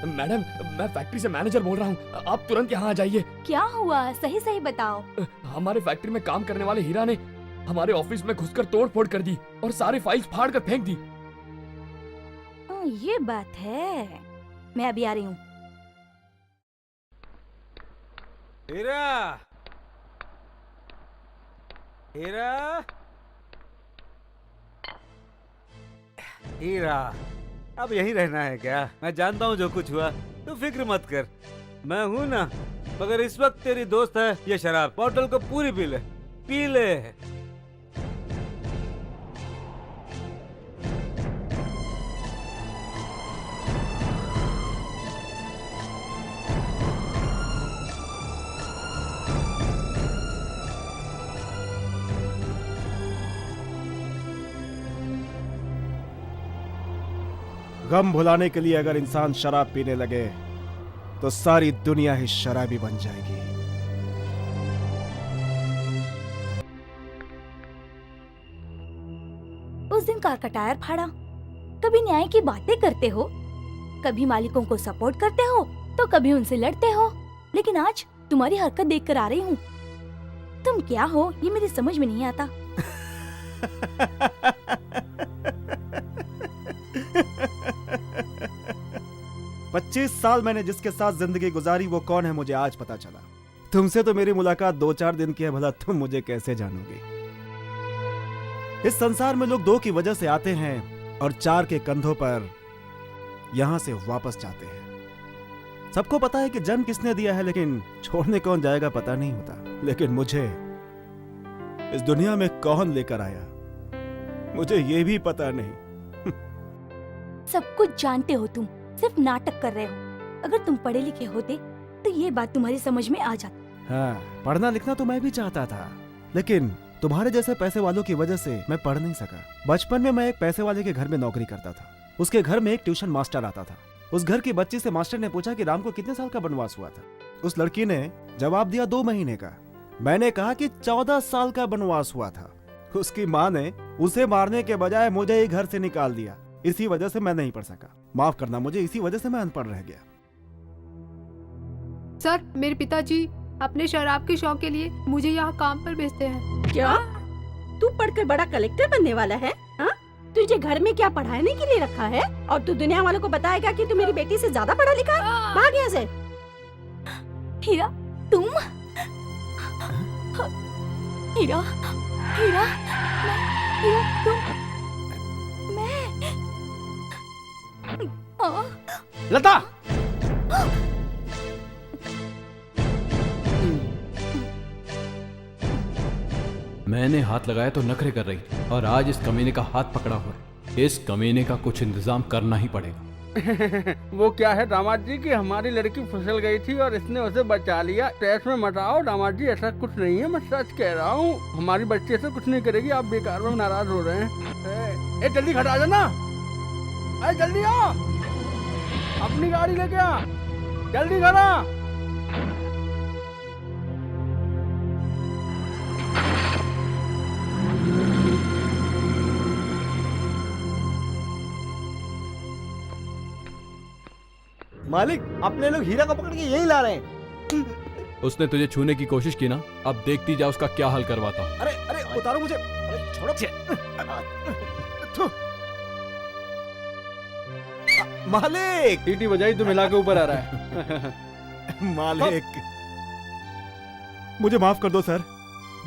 मैडम, मैं फैक्ट्री से मैनेजर बोल रहा हूँ, आप तुरंत यहाँ आ जाइए। क्या हुआ? सही सही बताओ। हमारे फैक्ट्री में काम करने वाले हीरा ने हमारे ऑफिस में घुसकर तोड़फोड़ कर दी और सारी फाइल्स फाड़ कर फेंक दी। ये बात है, मैं अभी आ रही हूँ। हीरा, हीरा, हीरा, अब यहीं रहना है क्या? मैं जानता हूँ जो कुछ हुआ, तू फिक्र मत कर, मैं हूँ ना। मगर इस वक्त तेरी दोस्त है ये शराब, बोतल को पूरी पी ले, पी ले। गम भुलाने के लिए अगर इंसान शराब पीने लगे तो सारी दुनिया ही शराबी बन जाएगी। उस दिन कार का टायर फाड़ा, कभी न्याय की बातें करते हो, कभी मालिकों को सपोर्ट करते हो तो कभी उनसे लड़ते हो, लेकिन आज तुम्हारी हरकत देखकर आ रही हूँ। तुम क्या हो ये मेरी समझ में नहीं आता। 25 साल मैंने जिसके साथ जिंदगी गुजारी वो कौन है मुझे आज पता चला। तुमसे तो मेरी मुलाकात 2-4 दिन की है, भला तुम मुझे कैसे जानोगे? इस संसार में लोग 2 की वजह से आते हैं और 4 के कंधों पर यहां से वापस जाते हैं। सबको पता है कि जन्म किसने दिया है, लेकिन छोड़ने कौन जाएगा पता नहीं होता। लेकिन मुझे इस दुनिया में कौन लेकर आया मुझे ये भी पता नहीं। सब कुछ जानते हो तुम, सिर्फ नाटक कर रहे हो। अगर तुम पढ़े लिखे होते तो ये बात तुम्हारी समझ में आ जाती। हाँ, पढ़ना लिखना तो मैं भी चाहता था, लेकिन तुम्हारे जैसे पैसे वालों की वजह से मैं पढ़ नहीं सका। बचपन में मैं एक पैसे वाले के घर में नौकरी करता था। उसके घर में एक ट्यूशन मास्टर आता था। उस घर की बच्ची से मास्टर ने पूछा कि राम को कितने साल का वनवास हुआ था। उस लड़की ने जवाब दिया 2 महीने का। मैंने कहा कि 14 साल का वनवास हुआ था। उसकी माँ ने उसे मारने के बजाय मुझे ही घर से निकाल दिया। इसी वजह से मैं नहीं पढ़ सका। माफ करना मुझे, इसी वजह से मैं अनपढ़ रह गया। सर, मेरे पिताजी अपने शराब के शौक के लिए मुझे यहाँ काम पर भेजते हैं। क्या तू पढ़कर बड़ा कलेक्टर बनने वाला है? हाँ? तुझे घर में क्या पढ़ाने के लिए रखा है? और तू दुनिया वालों को बताएगा कि तू मेरी बेटी से ज्यादा पढ़ा लिखा है? भाग यहाँ से। हीरा, तुम? हीरा, हीरा, हीरा, तुम? मैं? लता! मैंने हाथ लगाया तो नखरे कर रही थी, और आज इस कमीने का हाथ पकड़ा हुआ है। इस कमीने का कुछ इंतजाम करना ही पड़ेगा। वो क्या है दामाद जी कि हमारी लड़की फिसल गई थी और इसने उसे बचा लिया। स्ट्रेस में मत आओ दामाद जी, ऐसा कुछ नहीं है, मैं सच कह रहा हूँ। हमारी बच्ची ऐसा कुछ नहीं करेगी, आप बेकार में नाराज हो रहे हैं। ए जल्दी खड़ा जाना, अरे जल्दी आ, अपनी गाड़ी लेके आ, जल्दी खड़ा। मालिक, अपने लोग हीरा को पकड़ के यही ला रहे हैं। उसने तुझे छूने की कोशिश की ना, अब देखती जा उसका क्या हाल करवाता हूँ। अरे अरे उतारो मुझे, अरे छोड़ो। मालिक, टीटी बजाई तो मिला के ऊपर आ रहा है। मालिक, मुझे माफ कर दो सर।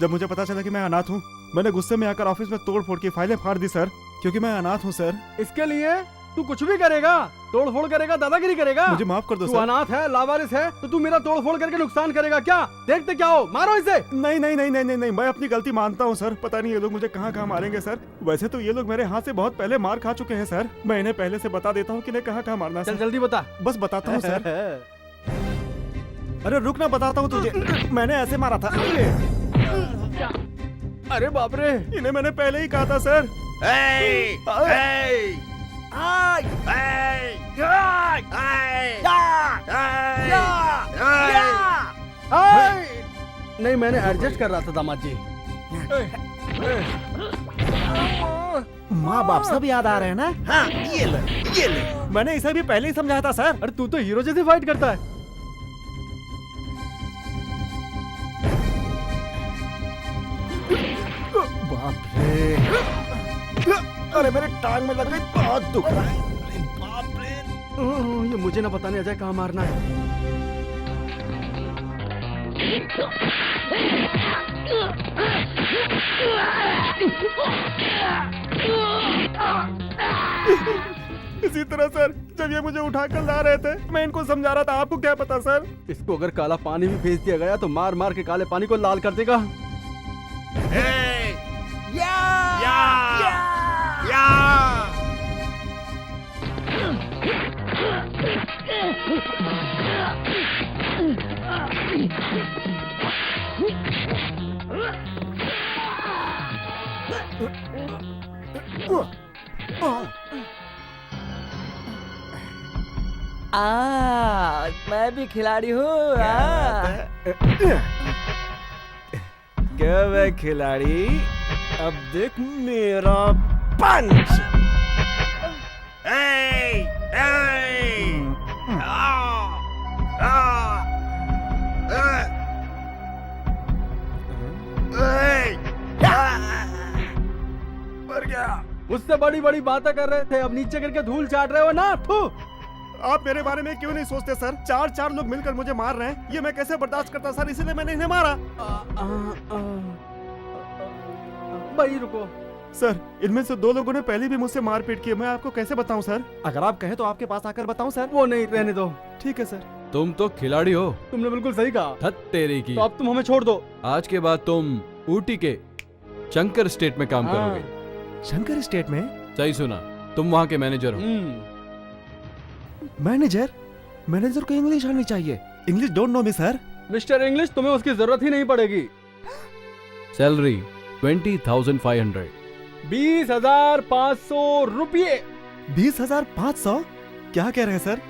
जब मुझे पता चला कि मैं अनाथ हूँ, मैंने गुस्से में आकर ऑफिस में तोड़ फोड़ की फाइलें फाड़ दी सर, क्योंकि मैं अनाथ हूँ सर। इसके लिए तू कुछ भी करेगा, तोड़ फोड़ करेगा, दादागिरी करेगा। मुझे माफ कर दो तू सर। अनाथ है, लावारिस है, तो तू मेरा तोड़ फोड़ करके नुकसान करेगा क्या? देखते क्या हो, मारो इसे। नहीं नहीं नहीं नहीं नहीं नहीं, मैं अपनी गलती मानता हूँ सर। पता नहीं ये लोग मुझे कहाँ कहाँ मारेंगे सर। वैसे तो ये लोग मेरे हाथ से बहुत पहले मार खा चुके हैं सर। मैं इन्हें पहले से बता देता हूँ कि इन्हें कहाँ कहाँ मारना। चल जल्दी बता। बस बताता हूँ सर। अरे रुक ना, बताता हूँ तुझे। मैंने ऐसे मारा था। अरे बाप रे, इन्हें मैंने पहले ही कहा था सर। नहीं, मैंने एडजस्ट कर रहा था दामाद जी। माँ बाप सब याद आ रहे हैं ना? हाँ, ये ले। मैंने इसे भी पहले ही समझाया था सर। अरे तू तो हीरो जैसे फाइट करता है। बाप रे, अरे मेरे टांग में लग गई, बहुत दुख रहा है। अरे बाप रे, ये मुझे ना पता नहीं अजय कहाँ मारना है। इसी तरह सर, जब ये मुझे उठाकर ला रहे थे, मैं इनको समझा रहा था। आपको क्या पता सर? इसको अगर काला पानी भी भेज दिया गया तो मार मार के काले पानी को लाल कर देगा। मैं भी खिलाड़ी हूँ। क्या मैं खिलाड़ी? अब देख मेरा पंच। मर गया। मुझसे बड़ी बड़ी बातें कर रहे थे, अब नीचे करके धूल चाट रहे हो ना। थू। आप मेरे बारे में क्यों नहीं सोचते सर? 4 लोग मिलकर मुझे मार रहे हैं, ये मैं कैसे बर्दाश्त करता सर? इसीलिए मैंने इन्हें मारा। भाई रुको सर, इनमें से 2 लोगों ने पहले भी मुझसे मारपीट की। मैं आपको कैसे बताऊं सर? अगर आप कहें तो आपके पास आकर बताऊं सर? वो नहीं, रहने दो। ठीक है सर। तुम तो खिलाड़ी हो। तुमने बिल्कुल सही कहा। धत तेरी की। तो अब तुम हमें छोड़ दो। आज के बाद तुम ऊटी के शंकर स्टेट में काम करोगे। शंकर स्टेट में? सही सुना, तुम वहाँ के मैनेजर हो। मैनेजर? मैनेजर को इंग्लिश आनी चाहिए। English don't know me sir. Mister English, तुम्हें उसकी जरूरत ही नहीं पड़ेगी। सैलरी 20,500। 20,500 रुपये। 20,500? क्या कह रहे हैं सर?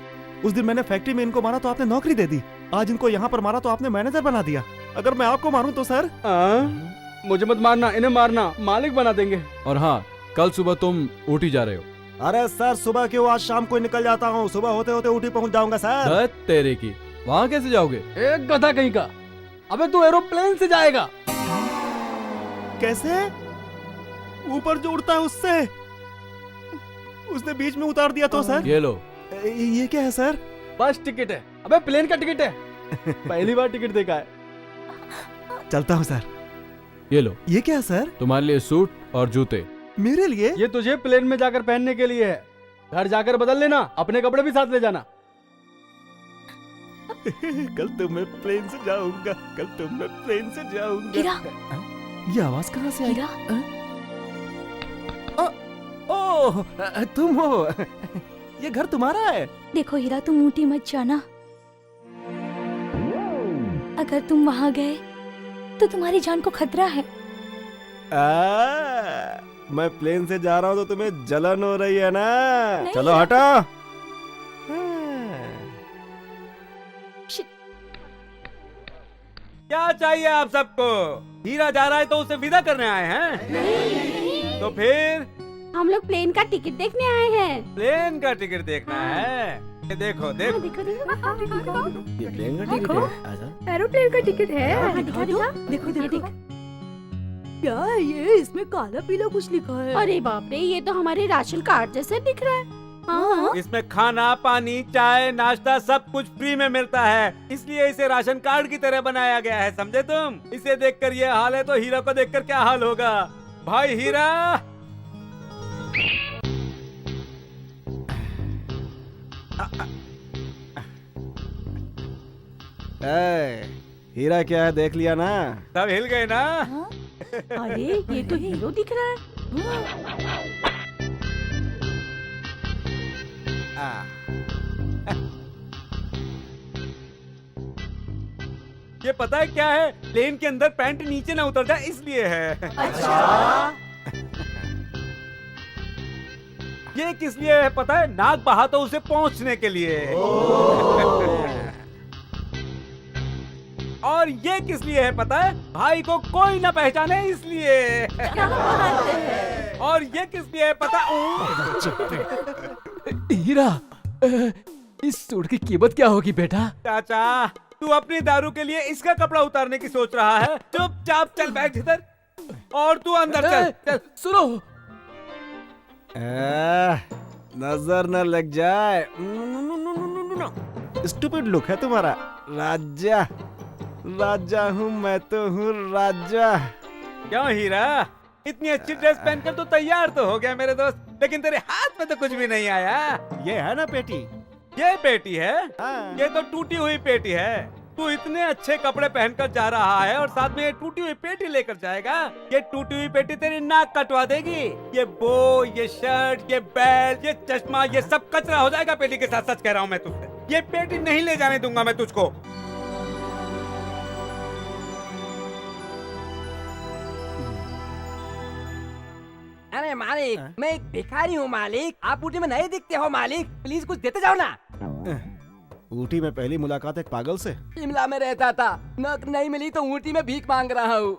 उस दिन मैंने फैक्ट्री में इनको मारा तो आपने नौकरी दे दी। आज इनको यहाँ पर मारा तो आपने मैनेजर बना दिया। अगर मैं आपको मारूं तो सर? मुझे मत मारना, इन्हें मारना, मालिक बना देंगे। और हाँ, कल सुबह तुम ऊटी जा रहे हो। अरे सर सुबह क्यों, आज शाम को ही निकल जाता हूँ। सुबह होते होते ऊटी पहुँच जाऊंगा सर। धत तेरे की, वहाँ कैसे जाओगे? एक गधा कहीं का। अबे तू एरोप्लेन से जाएगा। कैसे? ऊपर जो उड़ता है उससे? उसने बीच में उतार दिया तो सर? ये लो। ये क्या है सर? बस टिकट है। अबे प्लेन का टिकट है। पहली बार टिकट देखा है। चलता हूँ सर। ये लो। ये क्या है सर? तुम्हारे लिए सूट और जूते। मेरे लिए? ये तुझे प्लेन में जाकर पहनने के लिए है। घर जाकर बदल लेना, अपने कपड़े भी साथ ले जाना। कल तो मैं प्लेन से जाऊंगा, कल तो मैं प्लेन से जाऊंगा। हीरा। ये आवाज कहाँ से आई? हीरा। ओह, तुम हो। ये घर तुम्हारा है? देखो हीरा, तुम ऊटी मत जाना। अगर तुम वहाँ गए तो तुम्हारी जान को खतरा है। मैं प्लेन से जा रहा हूँ तो तुम्हें जलन हो रही है ना? चलो हटो। क्या चाहिए आप सबको? हीरा जा रहा है तो उसे विदा करने आए हैं? तो फिर हम लोग प्लेन का टिकट देखने आए हैं। प्लेन का टिकट देखना है? ये देखो देखो। देखो देखो। ये प्लेन का टिकट है? आजा। एरोप्लेन का टिकट है। दिखा दिखा। देखो देखो। क्या है ये? इसमें काला पीला कुछ लिखा है। अरे बाप रे, ये तो हमारे राशन कार्ड जैसे दिख रहा है। हाँ। इसमें खाना, पानी, चाय, नाश्ता सब कुछ फ्री में मिलता है, इसलिए इसे राशन कार्ड की तरह बनाया गया है, समझे तुम? इसे देखकर ये हाल है तो हीरा को देखकर क्या हाल होगा? भाई हीरा! हीरा क्या है, देख लिया ना? सब हिल गए ना? अरे ये तो हीरो दिख रहा है। ये पता है क्या है? प्लेन के अंदर पैंट नीचे ना उतर जाए इसलिए है। अच्छा। ये किस लिए है पता है? नाक बहा तो उसे पहुंचने के लिए। और ये किस लिए है पता है? भाई को कोई ना पहचाने इसलिए। और ये किस लिए है पता? हीरा, इस सूट की कीमत क्या होगी बेटा? चाचा, तू अपनी दारू के लिए इसका कपड़ा उतारने की सोच रहा है? चुपचाप चल बैठ इधर और तू अंदर चल। सुनो, नजर न लग जाए। स्टूपिड लुक है तुम्हारा। राजा, राजा हूँ मैं तो हूँ राजा। क्यों हीरा, इतनी अच्छी ड्रेस पहनकर तो तैयार तो हो गया मेरे दोस्त, लेकिन तेरे हाथ में तो कुछ भी नहीं आया। ये है ना पेटी? ये पेटी है? हाँ। ये तो टूटी हुई पेटी है। तू इतने अच्छे कपड़े पहनकर जा रहा है और साथ में ये टूटी हुई पेटी लेकर जाएगा? ये टूटी हुई पेटी तेरी नाक कटवा देगी। ये बो, ये शर्ट, ये बेल्ट, ये चश्मा, ये सब कचरा हो जाएगा पेटी के साथ। सच कह रहा हूँ मैं तुझसे, ये पेटी नहीं ले जाने दूंगा मैं तुझको। अरे मालिक, मैं एक भिखारी हूँ मालिक। आप ऊटी में नहीं दिखते हो मालिक, प्लीज कुछ देते जाओ ना। ऊटी में पहली मुलाकात एक पागल से? शिमला में रहता था, नौकरी नहीं मिली तो ऊटी में भीख मांग रहा हूँ।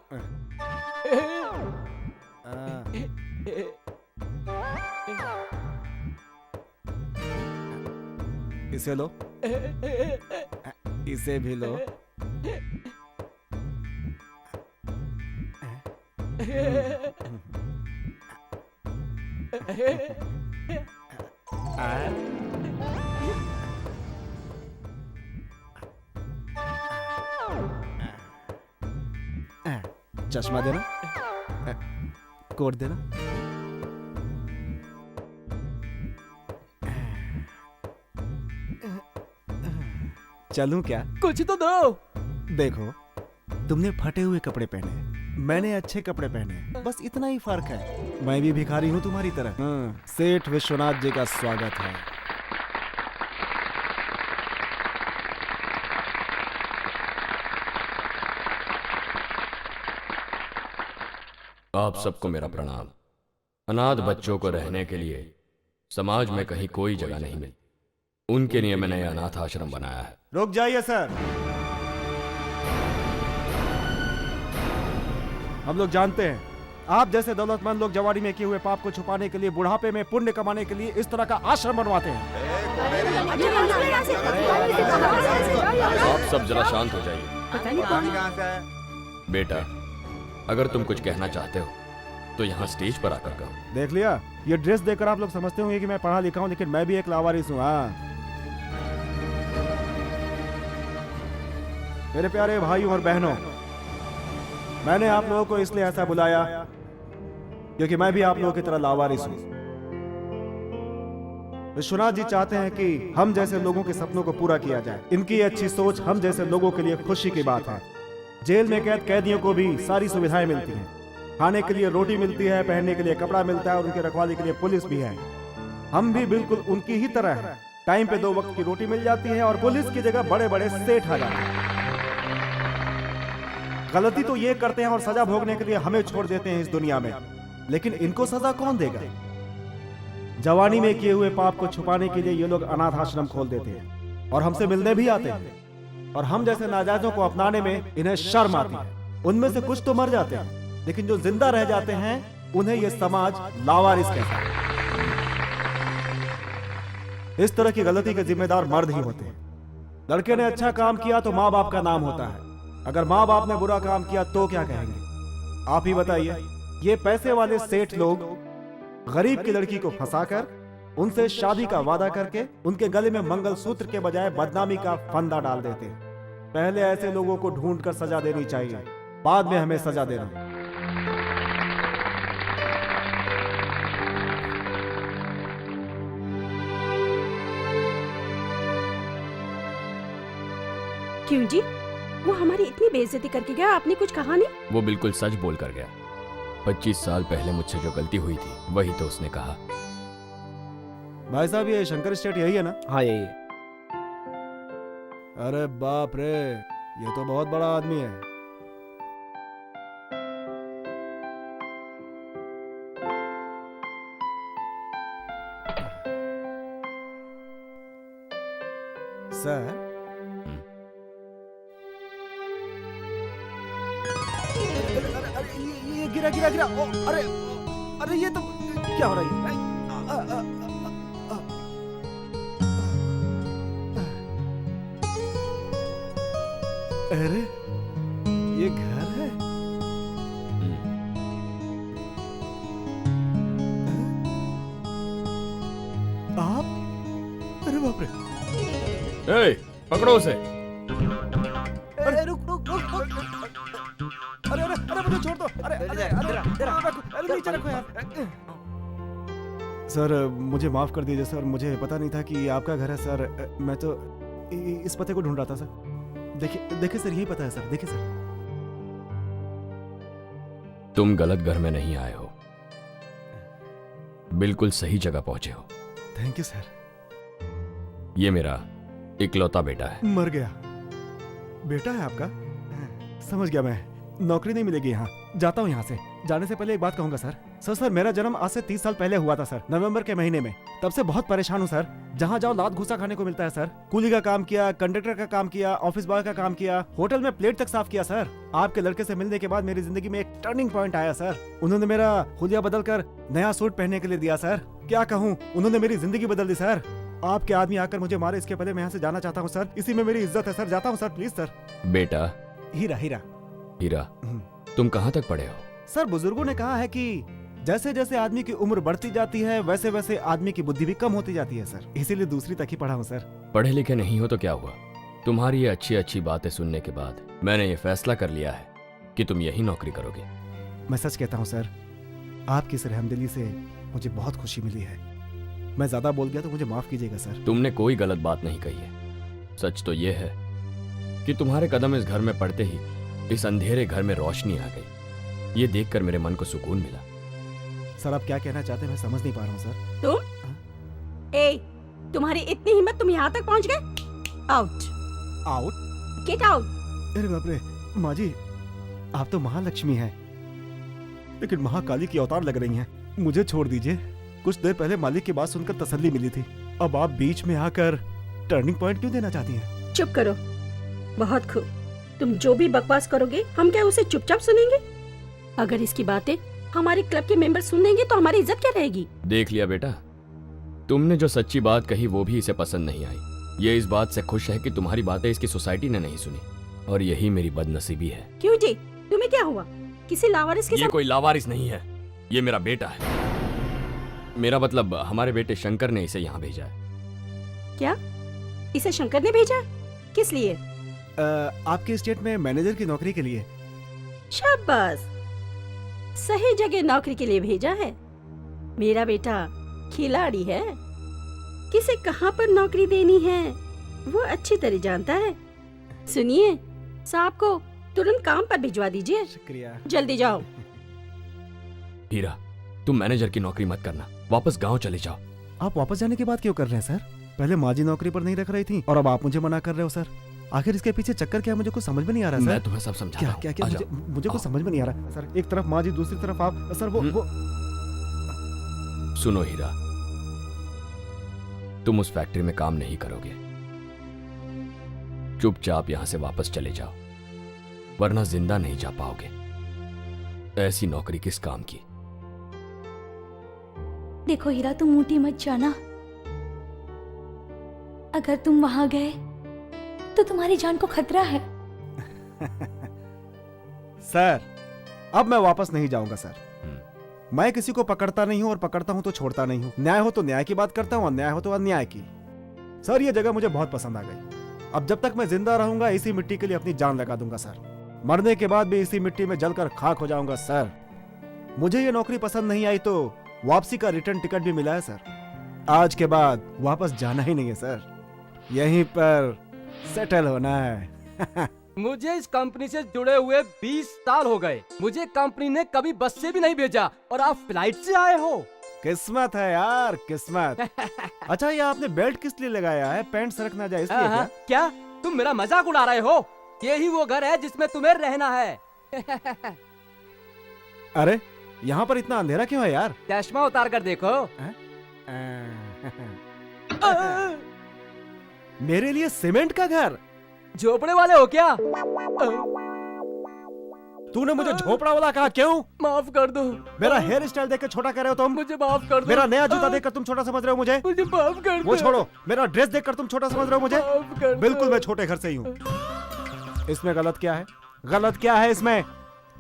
इसे लो, इसे भी लो। चश्मा देना, कोट देना। चलूं क्या? कुछ तो दो। देखो, तुमने फटे हुए कपड़े पहने, मैंने अच्छे कपड़े पहने, बस इतना ही फर्क है। मैं भी भिखारी हूँ तुम्हारी तरह। सेठ विश्वनाथ जी का स्वागत है। आप सबको मेरा प्रणाम। अनाथ बच्चों को रहने के लिए समाज में कहीं कोई जगह नहीं मिलती। उनके लिए मैंने यह अनाथ आश्रम बनाया है। रुक जाइए सर। हम लोग जानते हैं आप जैसे दौलतमंद लोग जवानी में किए हुए पाप को छुपाने के लिए, बुढ़ापे में पुण्य कमाने के लिए इस तरह का आश्रम बनवाते हैं। आप सब जरा शांत हो जाइए। कहाँ से आया? बेटा, अगर तुम कुछ कहना चाहते हो तो यहाँ स्टेज पर आकर कहो। देख लिया, ये ड्रेस देखकर आप लोग समझते होंगे कि मैं पढ़ा लिखा हूँ, लेकिन मैं भी एक लावारिस हूँ। हाँ, मेरे प्यारे भाइयों और बहनों, मैंने आप लोगों को इसलिए ऐसा बुलाया क्योंकि मैं भी आप लोगों की तरह लावारिस हूँ। विश्वनाथ जी चाहते हैं कि हम जैसे लोगों के सपनों को पूरा किया जाए। इनकी अच्छी सोच हम जैसे लोगों के लिए खुशी की बात है। जेल में कैद कैदियों को भी सारी सुविधाएं मिलती हैं। खाने के लिए रोटी मिलती है, पहनने के लिए कपड़ा मिलता है और उनकी रखवाली के लिए पुलिस भी है। हम भी बिल्कुल उनकी ही तरह हैं। टाइम पे 2 वक्त की रोटी मिल जाती है और पुलिस की जगह बड़े बड़े सेठ आ जाते हैं। गलती तो ये करते हैं और सजा भोगने के लिए हमें छोड़ देते हैं इस दुनिया में, लेकिन इनको सजा कौन देगा? जवानी में किए हुए पाप को छुपाने के लिए ये लोग अनाथ आश्रम खोल देते हैं और हमसे मिलने भी आते हैं। और हम जैसे नाजायजों को अपनाने में इन्हें शर्म आती है। उनमें से कुछ तो मर जाते हैं, लेकिन जो जिंदा रह जाते हैं उन्हें यह समाज लावारिस कहता है। इस तरह की गलती के जिम्मेदार मर्द ही होते हैं। लड़के ने अच्छा काम किया तो माँ बाप का नाम होता है, अगर माँ बाप ने बुरा काम किया तो क्या कहेंगे? आप ही बताइए। ये पैसे वाले सेठ लोग गरीब की लड़की को फंसाकर उनसे शादी का वादा करके उनके गले में मंगलसूत्र के बजाय बदनामी का फंदा डाल देते हैं। पहले ऐसे लोगों को ढूंढकर सजा देनी चाहिए, बाद में हमें सजा देना। क्यों जी? वो हमारी इतनी बेइज्जती करके गया, आपने कुछ कहा नहीं? वो बिल्कुल सच बोल कर गया। 25 साल पहले मुझसे जो गलती हुई थी वही तो उसने कहा। भाई साहब, ये शंकर स्टेट यही है ना? हाँ यही है। अरे बाप रे, ये तो बहुत बड़ा आदमी है। सर, ये गिरा गिरा गिरा। ओ, अरे अरे, ये तो क्या हो रहा है? अरे ये घर है। आप? अरे बाप रे। ए, पकड़ो उसे। अरे रुक रुक रुक रुक। अरे अरे अरे, मुझे छोड़ दो। अरे अरे अरे अरे, नीचे रखो यार। सर, मुझे माफ कर दीजिए सर, मुझे पता नहीं था कि ये आपका घर है सर। मैं तो इस पते को ढूंढ रहा था सर। देखिए देखिए सर, यही पता है सर। देखिए सर, तुम गलत घर में नहीं आए हो, बिल्कुल सही जगह पहुंचे हो। Thank you sir. ये मेरा इकलौता बेटा है। मर गया? बेटा है आपका? समझ गया मैं। नौकरी नहीं मिलेगी यहाँ, जाता हूँ यहाँ से। जाने से पहले एक बात कहूंगा सर। सर मेरा जन्म आज से 30 साल पहले हुआ था सर, नवंबर के महीने में। तब से बहुत परेशान हूँ सर। जहाँ जाओ लात घुसा खाने को मिलता है सर। कूली का काम किया, कंडक्टर का काम किया, ऑफिस बॉय का काम किया, होटल में प्लेट तक साफ किया सर। आपके लड़के से मिलने के बाद मेरी जिंदगी में एक टर्निंग पॉइंट आया सर। उन्होंने मेरा हुलिया बदल कर नया सूट पहनने के लिए दिया सर। क्या कहूँ, उन्होंने मेरी जिंदगी बदल दी सर। आपके आदमी आकर मुझे मारे, इसके पहले मैं यहाँ से जाना चाहता हूँ सर। इसी में मेरी इज्जत है सर। जाता हूँ सर, प्लीज सर। बेटा हीरा हीरा हीरा, तुम कहाँ तक पढ़े हो? सर, बुजुर्गों ने कहा है कि जैसे जैसे आदमी की उम्र बढ़ती जाती है वैसे वैसे आदमी की बुद्धि भी कम होती जाती है सर। इसीलिए दूसरी तक ही पढ़ा हूँ सर। पढ़े लिखे नहीं हो तो क्या हुआ? तुम्हारी ये अच्छी अच्छी बातें सुनने के बाद मैंने ये फैसला कर लिया है कि तुम यही नौकरी करोगे। मैं सच कहता हूँ सर, आपकी इस रहमदिली से मुझे बहुत खुशी मिली है। मैं ज्यादा बोल गया तो मुझे माफ कीजिएगा सर। तुमने कोई गलत बात नहीं कही है। सच तो ये है कि तुम्हारे कदम इस घर में पड़ते ही इस अंधेरे घर में रोशनी आ गई। ये देखकर मेरे मन को सुकून मिला। सर, आप क्या कहना चाहते हैं मैं समझ नहीं पा रहा हूँ सर। तुम? ए, तुम्हारी इतनी हिम्मत, तुम यहाँ तक पहुँच गए? Out out? Get out. अरे बाप रे, माँ जी आप तो महालक्ष्मी हैं, लेकिन महाकाली की अवतार लग रही हैं। मुझे छोड़ दीजिए। कुछ देर पहले मालिक की बात सुनकर तसल्ली मिली थी, अब आप बीच में आकर टर्निंग पॉइंट क्यों देना चाहती हैं? चुप करो। बहुत खूब। तुम जो भी बकवास करोगे हम क्या उसे चुपचाप सुनेंगे? अगर इसकी बातें हमारे क्लब के मेंबर सुन लेंगे तो हमारी इज्जत क्या रहेगी? देख लिया बेटा, तुमने जो सच्ची बात कही वो भी इसे पसंद नहीं आई। ये इस बात से खुश है कि तुम्हारी बातें इसकी सोसाइटी ने नहीं सुनी, और यही मेरी बदनसीबी है। क्यों जी, तुम्हें क्या हुआ? किसी लावारिस के ये कोई लावारिस नहीं है, ये मेरा बेटा है। मेरा मतलब हमारे बेटे शंकर ने इसे यहाँ भेजा है। क्या इसे शंकर ने भेजा? किस लिए? आपके स्टेट में मैनेजर की नौकरी के लिए। शाबाश, सही जगह नौकरी के लिए भेजा है। मेरा बेटा खिलाड़ी है, किसे कहाँ पर नौकरी देनी है वो अच्छी तरह जानता है। सुनिए, साहब को तुरंत काम पर भिजवा दीजिए। शुक्रिया। जल्दी जाओ। हीरा, तुम मैनेजर की नौकरी मत करना, वापस गांव चले जाओ। आप वापस जाने की बात क्यों कर रहे हैं सर? पहले माँ जी नौकरी पर नहीं रख रही थी और अब आप मुझे मना कर रहे हो सर। आखिर इसके पीछे चक्कर क्या है, मुझे कुछ समझ में नहीं आ रहा सर। मैं तुम्हें सब समझाता हूं। क्या क्या मुझे कुछ समझ में नहीं आ रहा सर। एक तरफ माँ जी, दूसरी तरफ आप सर। वो सुनो हीरा, तुम उस फैक्ट्री में काम नहीं करोगे, चुपचाप यहां से वापस चले जाओ, वरना जिंदा नहीं जा पाओगे। ऐसी नौकरी किस काम की? देखो हीरा, तुम ऊटी मत जाना। अगर तुम वहां गए तो तुम्हारी जान को खतरा है। सर, अब मैं वापस नहीं जाऊंगा सर। मैं किसी को पकड़ता नहीं हूं और पकड़ता हूं तो छोड़ता नहीं हूं। न्याय हो तो न्याय की बात करता हूं, अन्याय हो तो अन्याय की। सर, ये जगह मुझे बहुत पसंद आ गई। अब जब तक मैं जिंदा रहूंगा इसी मिट्टी के लिए अपनी जान लगा दूंगा सर। मरने के बाद भी इसी मिट्टी में जलकर खाक हो जाऊंगा सर। मुझे ये नौकरी पसंद नहीं आई तो वापसी का रिटर्न टिकट भी मिला है सर। आज के बाद वापस जाना ही नहीं है सर, यहीं पर सेटल होना है। मुझे इस कंपनी से जुड़े हुए 20 साल हो गए। मुझे कंपनी ने कभी बस से भी नहीं भेजा और आप फ्लाइट से आए हो। किस्मत है यार, किस्मत। अच्छा, ये आपने बेल्ट किस लिए लगाया है? पैंट सरक ना जाए इसलिए क्या? क्या तुम मेरा मजाक उड़ा रहे हो? यही वो घर है जिसमें तुम्हें रहना है। अरे, यहाँ पर इतना अंधेरा क्यों है यार? चश्मा उतार कर देखो। मेरे लिए सीमेंट का घर? झोपड़े वाले हो क्या? तूने मुझे झोपड़ा वाला कहा, क्यों? माफ कर दो। मेरा हेयर स्टाइल देखकर छोटा कह रहे हो तुम? मुझे माफ कर दो। मेरा नया जूता देखकर तुम छोटा समझ रहे हो मुझे? मुझे माफ कर दो। वो छोड़ो, मेरा ड्रेस देखकर तुम छोटा समझ रहे हो मुझे? बिल्कुल, मैं छोटे घर से ही हूँ। इसमें गलत क्या है? गलत क्या है इसमें?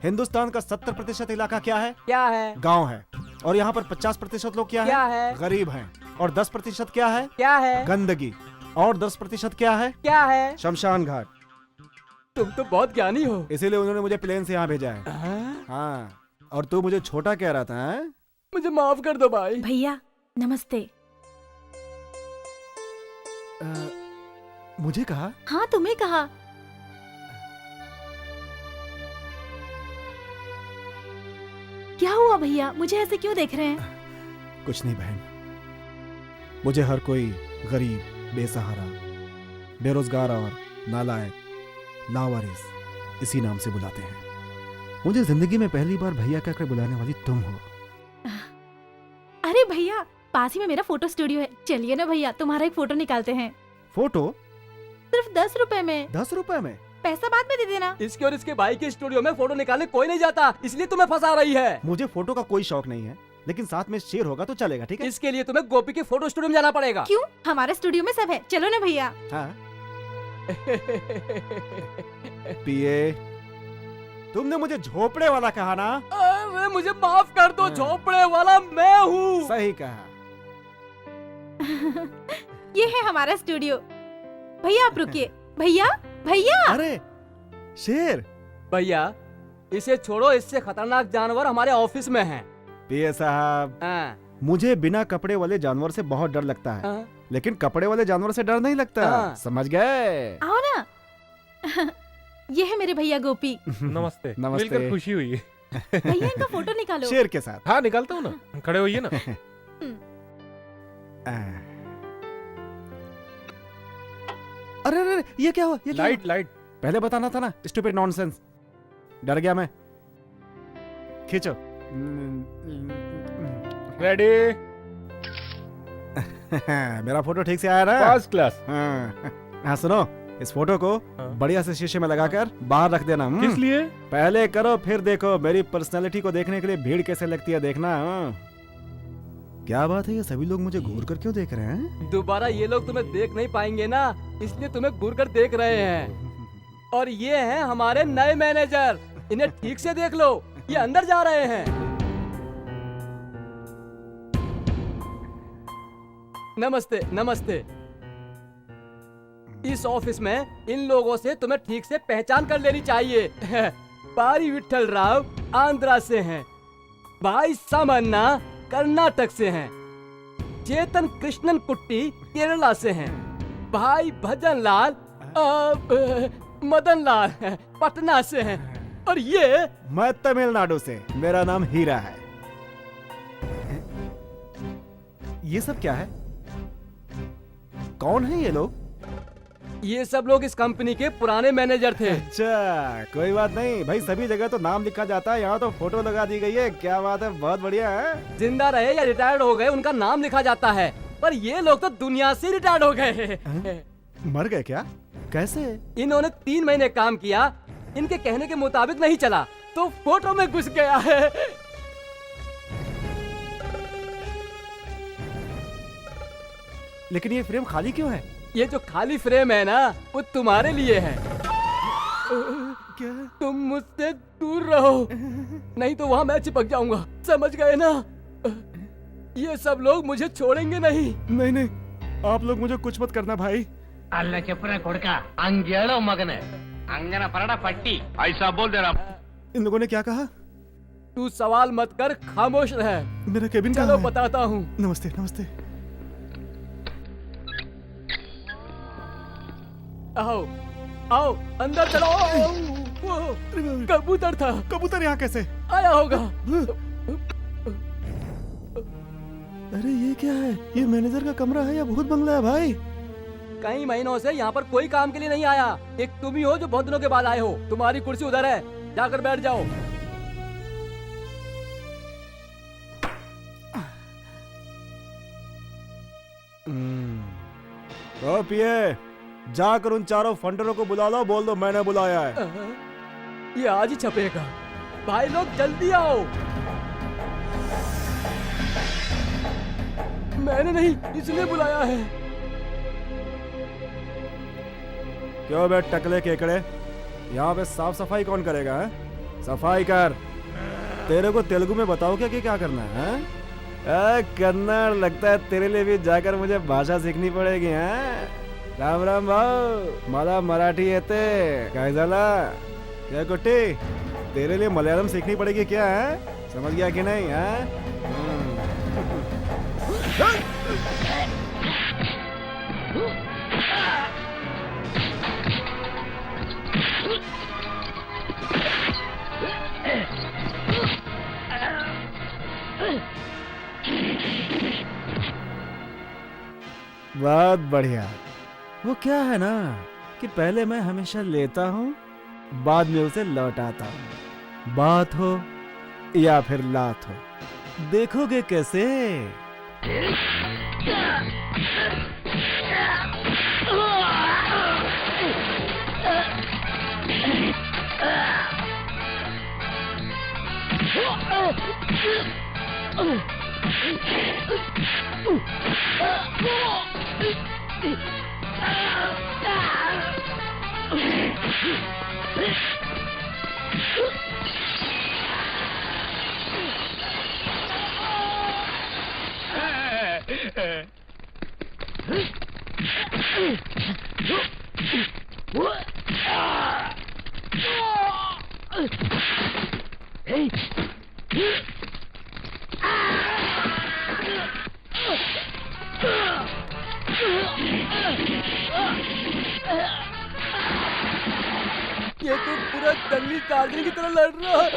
हिंदुस्तान का 70% इलाका क्या है? क्या है? गाँव है। और यहाँ पर 50% लोग क्या है? गरीब हैं। और 10% क्या है? क्या है? गंदगी। और 10% क्या है? क्या है? शमशान घाट। तुम तो बहुत ज्ञानी हो। इसीलिए उन्होंने मुझे प्लेन से यहाँ भेजा है। हाँ, और तू मुझे छोटा कह रहा था है? मुझे माफ कर दो भाई। भैया नमस्ते। मुझे कहा? हाँ, तुम्हें कहा। क्या हुआ भैया, मुझे ऐसे क्यों देख रहे हैं? कुछ नहीं बहन, मुझे हर कोई गरीब, बेसहारा, बेरोजगार और नालायक, लावारिस इसी नाम से बुलाते हैं। मुझे जिंदगी में पहली बार भैया कहकर बुलाने वाली तुम हो। अरे भैया, पास ही में मेरा फोटो स्टूडियो है, चलिए ना भैया, तुम्हारा एक फोटो निकालते हैं। फोटो? सिर्फ 10 रुपए में। 10 रुपए में? पैसा बाद में दे देना। इसके और इसके भाई के स्टूडियो में फोटो निकालने कोई नहीं जाता, इसलिए तुम्हें फंसा रही है। मुझे फोटो का कोई शौक नहीं है, लेकिन साथ में शेर होगा तो चलेगा, ठीक है? इसके लिए तुम्हें गोपी के फोटो स्टूडियो में जाना पड़ेगा। क्यों? हमारे स्टूडियो में सब है, चलो ना भैया। हाँ। पिए, तुमने मुझे झोपड़े वाला कहा ना? अरे मुझे माफ कर दो, झोपड़े वाला मैं हूँ। सही कहा। ये है हमारा स्टूडियो। भैया आप रुकिए। भैया, भैया। अरे शेर। भैया इसे छोड़ो, इससे खतरनाक जानवर हमारे ऑफिस में है। पिए साहब, मुझे बिना कपड़े वाले जानवर से बहुत डर लगता है, लेकिन कपड़े वाले जानवर से डर नहीं लगता। समझ गए? आओ ना। ये है मेरे भैया गोपी। नमस्ते। नमस्ते। मिलकर खुशी हुई। भैया इनका फोटो निकालो। शेर के साथ। हाँ निकालता हूँ ना, खड़े होइए ना। अरे अरे ये क्या हुआ? ये क्या लाइट हुआ? लाइट पहले बताना था ना। Stupid nonsense. डर गया मैं। खींचो। रेडी। मेरा फोटो ठीक से आया ना? First class. हाँ सुनो, इस फोटो को बढ़िया से शीशे में लगाकर बाहर रख देना। किस लिए? पहले करो फिर देखो, मेरी पर्सनालिटी को देखने के लिए भीड़ कैसे लगती है देखना। क्या बात है, ये सभी लोग मुझे घूर कर क्यों देख रहे हैं? दोबारा ये लोग तुम्हें देख नहीं पाएंगे ना, इसलिए तुम्हें घूर कर देख रहे हैं। और ये हैं हमारे नए मैनेजर, इन्हें ठीक से देख लो, ये अंदर जा रहे हैं। नमस्ते नमस्ते। इस ऑफिस में इन लोगों से तुम्हें ठीक से पहचान कर लेनी चाहिए। पारी विट्ठल राव आंध्रा से हैं, भाई सामन्ना कर्नाटक से हैं, चेतन कृष्णन कुट्टी केरला से हैं, भाई भजन लाल मदन लाल पटना से हैं, और ये मैं तमिलनाडु से, मेरा नाम हीरा है। ये सब क्या है? कौन है ये लोग? ये सब लोग इस कंपनी के पुराने मैनेजर थे। अच्छा कोई बात नहीं भाई, सभी जगह तो नाम लिखा जाता है, यहाँ तो फोटो लगा दी गई है। क्या बात है, बहुत बढ़िया है। जिंदा रहे या रिटायर्ड हो गए उनका नाम लिखा जाता है, पर ये लोग तो दुनिया से रिटायर्ड हो गए। मर गए क्या? कैसे? इन्होंने 3 महीने काम किया, इनके कहने के मुताबिक नहीं चला तो फोटो में घुस गया है। लेकिन ये फ्रेम खाली क्यों है? ये जो खाली फ्रेम है ना, वो तुम्हारे लिए है। क्या? तुम मुझसे दूर रहो, नहीं तो वहाँ मैं चिपक जाऊंगा, समझ गए ना? ये सब लोग मुझे छोड़ेंगे नहीं। नहीं नहीं, आप लोग मुझे कुछ मत करना भाई। अल्लाह चपरा कोड़का अंगेड़ो मगने अंगना परड़ा पट्टी ऐसा बोल दे रहा। इन लोगों ने क्या कहा? तू सवाल मत कर, खामोश रह। मेरा केबिन चलो बताता हूँ। नमस्ते नमस्ते। आओ आओ अंदर चलो। कबूतर था। कबूतर यहाँ कैसे आया होगा? अरे ये क्या है? ये मैनेजर का कमरा है या भूत बंगला है भाई? कई महीनों से यहाँ पर कोई काम के लिए नहीं आया। एक तुम ही हो जो बहुत दिनों के बाद आए हो। तुम्हारी कुर्सी उधर है, जाकर बैठ जाओ। ओ पिए, जाकर उन चारों फंडरों को बुला लो, बोल दो मैंने बुलाया है। ये आज ही छपेगा। भाई लोग जल्दी आओ। मैंने नहीं, इसने बुलाया है। क्यों बे टकले केकड़े, यहाँ पे साफ सफाई कौन करेगा है? सफाई कर। तेरे को तेलुगु में बताओ क्या कि क्या करना है? कन्नड़, लगता है तेरे लिए भी जाकर मुझे भाषा सीखनी पड़ेगी। हैं? राम राम भाऊ, मला मराठी येते काय झाला? क्या कुट्टी, तेरे लिए मलयालम सीखनी पड़ेगी क्या है? समझ गया कि नहीं? है बहुत बढ़िया। वो क्या है ना कि पहले मैं हमेशा लेता हूँ, बाद में उसे लौटाता हूँ। बात हो या फिर लात हो, देखोगे कैसे? ये तो पूरा जंगली टार्जन की तरह लड़ रहा है।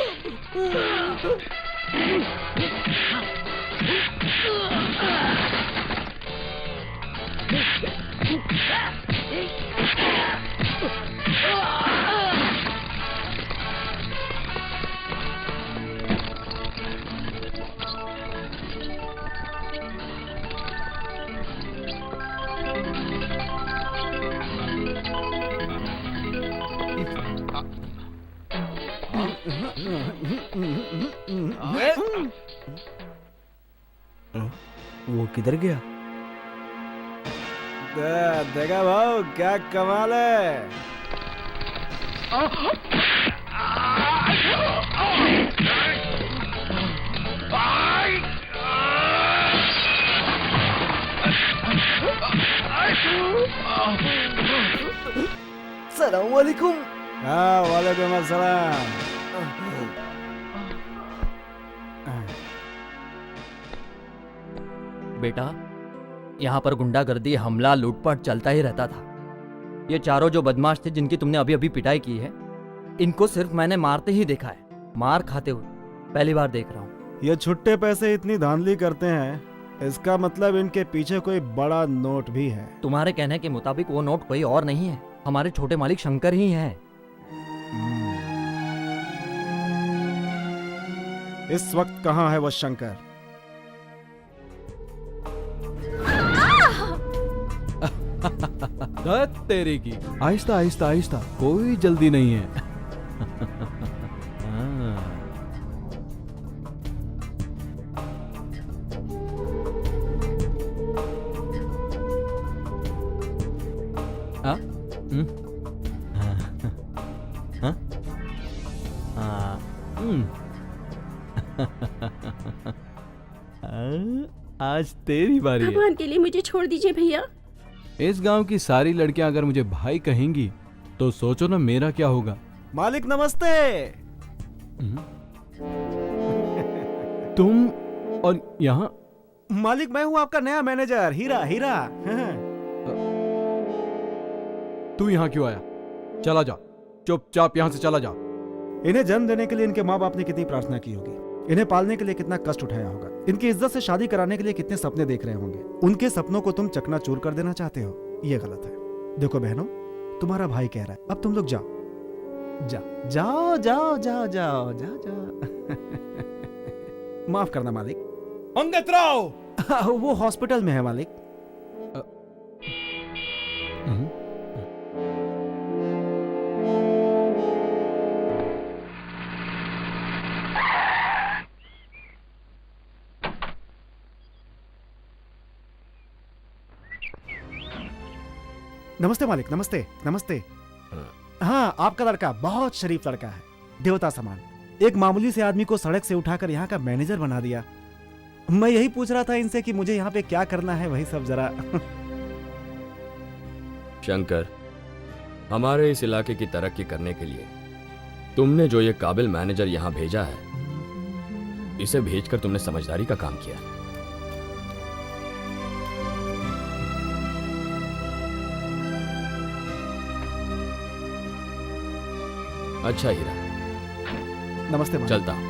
वो किधर गया? देखा भाव क्या कमाल है। सलाम वालेकुम। हाँ वालेकुम अस्सलाम। बेटा, यहाँ पर गुंडागर्दी, हमला, लूटपाट चलता ही रहता था। ये चारों जो बदमाश थे जिनकी तुमने अभी अभी पिटाई की है, इनको सिर्फ मैंने मारते ही देखा है, मार खाते हुए पहली बार देख रहा हूँ। ये छुट्टे पैसे इतनी धांधली करते हैं, इसका मतलब इनके पीछे कोई बड़ा नोट भी है। तुम्हारे कहने के मुताबिक वो नोट कोई और नहीं है, हमारे छोटे मालिक शंकर ही हैं। इस वक्त कहाँ है वो शंकर? तेरे की आहिस्ता आहिस्ता आहिस्ता, कोई जल्दी नहीं है। आज तेरी बारी है। भगवान के लिए मुझे छोड़ दीजिए भैया। इस गांव की सारी लड़कियां अगर मुझे भाई कहेंगी तो सोचो ना मेरा क्या होगा। मालिक नमस्ते। तुम और यहाँ? मालिक मैं हूँ आपका नया मैनेजर हीरा। हीरा तू यहाँ क्यों आया? चला जा, चुपचाप यहाँ से चला जा। इन्हें जन्म देने के लिए इनके माँ बाप ने कितनी प्रार्थना की होगी, इन्हें पालने के लिए कितना कष्ट उठाया होगा, इनकी इज्जत से शादी कराने के लिए कितने सपने देख रहे होंगे। उनके सपनों को तुम चकनाचूर कर देना चाहते हो, ये गलत है। देखो बहनों, तुम्हारा भाई कह रहा है, अब तुम लोग जाओ जाओ जाओ जाओ जाओ जाओ जाओ जाओ। माफ करना मालिक। पंडित राव वो हॉस्पिटल में है मालिक। नमस्ते मालिक, नमस्ते नमस्ते। हाँ, आपका लड़का बहुत शरीफ लड़का है, देवता समान। एक मामूली से आदमी को सड़क से उठाकर यहाँ का मैनेजर बना दिया। मैं यही पूछ रहा था इनसे कि मुझे यहाँ पे क्या करना है, वही सब जरा। शंकर, हमारे इस इलाके की तरक्की करने के लिए तुमने जो ये काबिल मैनेजर यहाँ भेजा है, इसे भेजकर तुमने समझदारी का काम किया। अच्छा हीरा, नमस्ते मालिक। चलता हूं।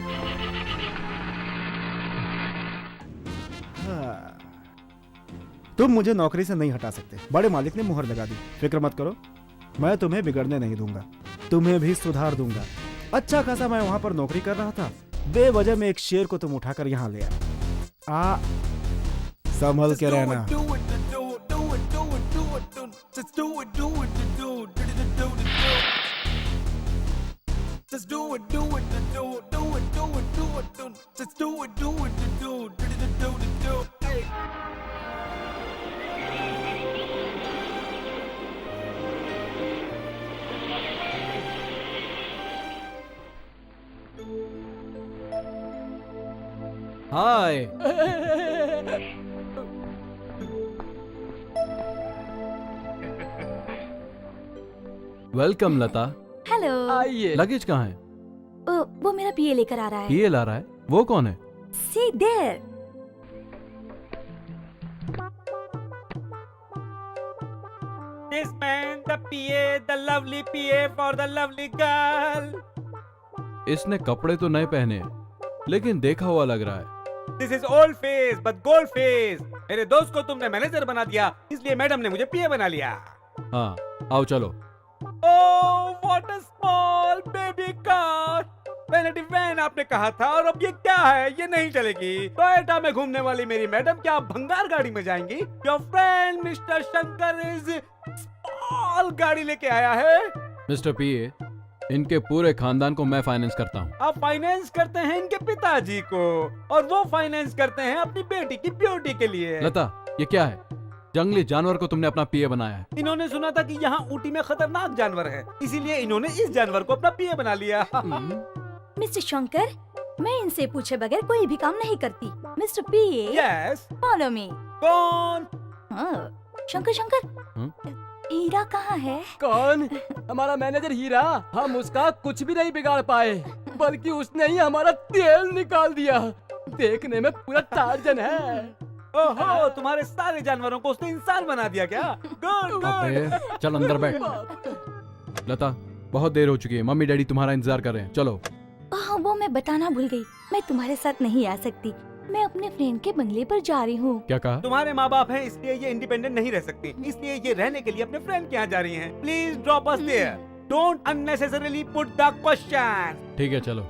तुम मुझे नौकरी से नहीं हटा सकते, बड़े मालिक ने मुहर लगा दी। फिक्र मत करो, मैं तुम्हें बिगड़ने नहीं दूंगा, तुम्हें भी सुधार दूंगा। अच्छा खासा मैं वहां पर नौकरी कर रहा था, बेवजह में एक शेर को तुम उठाकर यहाँ ले आए। संभल के रहना। Just do it, do it, do it, do it, do it, do it, do it. Just do it, do it, do it, do it, do it, do it. Hey. Hi. Welcome Lata. Hello. आइए। लगेज कहाँ है? वो मेरा पीए लेकर आ रहा है। पीए ला रहा है? वो कौन है? See there. This man, the PA, the lovely PA for the lovely girl. इसने कपड़े तो नए पहने हैं, लेकिन देखा हुआ लग रहा है। This is old face, but gold face. मेरे दोस्त को तुमने मैनेजर बना दिया, इसलिए मैडम ने मुझे पीए बना लिया। हाँ, आओ चलो। Oh, what a small baby car. Vanity van आपने कहा था, और अब ये क्या है? ये नहीं चलेगी। टोयोटा में घूमने वाली मेरी मैडम क्या आप भंगार गाड़ी में जाएंगी? Your friend mister Shankar is small गाड़ी लेके आया है। मिस्टर पीए, इनके पूरे खानदान को मैं फाइनेंस करता हूँ। आप फाइनेंस करते हैं इनके पिताजी को, और वो फाइनेंस करते हैं अपनी बेटी की ब्यूटी के लिए। लता, ये क्या है? जंगली जानवर को तुमने अपना पीए बनाया है। इन्होंने सुना था कि यहाँ ऊटी में खतरनाक जानवर है, इसीलिए इन्होंने इस जानवर को अपना पीए बना लिया। मिस्टर शंकर, मैं इनसे पूछे बगैर कोई भी काम नहीं करती। Mister PA, yes, follow me. कौन? शंकर शंकर, हीरा कहाँ है? कौन? हमारा मैनेजर हीरा। हम उसका कुछ भी नहीं बिगाड़ पाए, बल्कि उसने ही हमारा तेल निकाल दिया। देखने में पूरा टार्जन है। ओहो, तुम्हारे सारे जानवरों को उसने इंसान बना दिया क्या? गुड अबे, चल अंदर बैठ। लता, बहुत देर हो चुकी है, मम्मी डैडी तुम्हारा इंतजार कर रहे हैं, चलो। वो मैं बताना भूल गई, मैं तुम्हारे साथ नहीं आ सकती। मैं अपने फ्रेंड के बंगले पर जा रही हूँ। क्या कहा? तुम्हारे माँ बाप हैं, इसलिए ये इंडिपेंडेंट नहीं रह सकती, इसलिए ये रहने के लिए अपने फ्रेंड के यहाँ जा रही हैं। Please drop us there, don't unnecessarily put the question. ठीक है, चलो।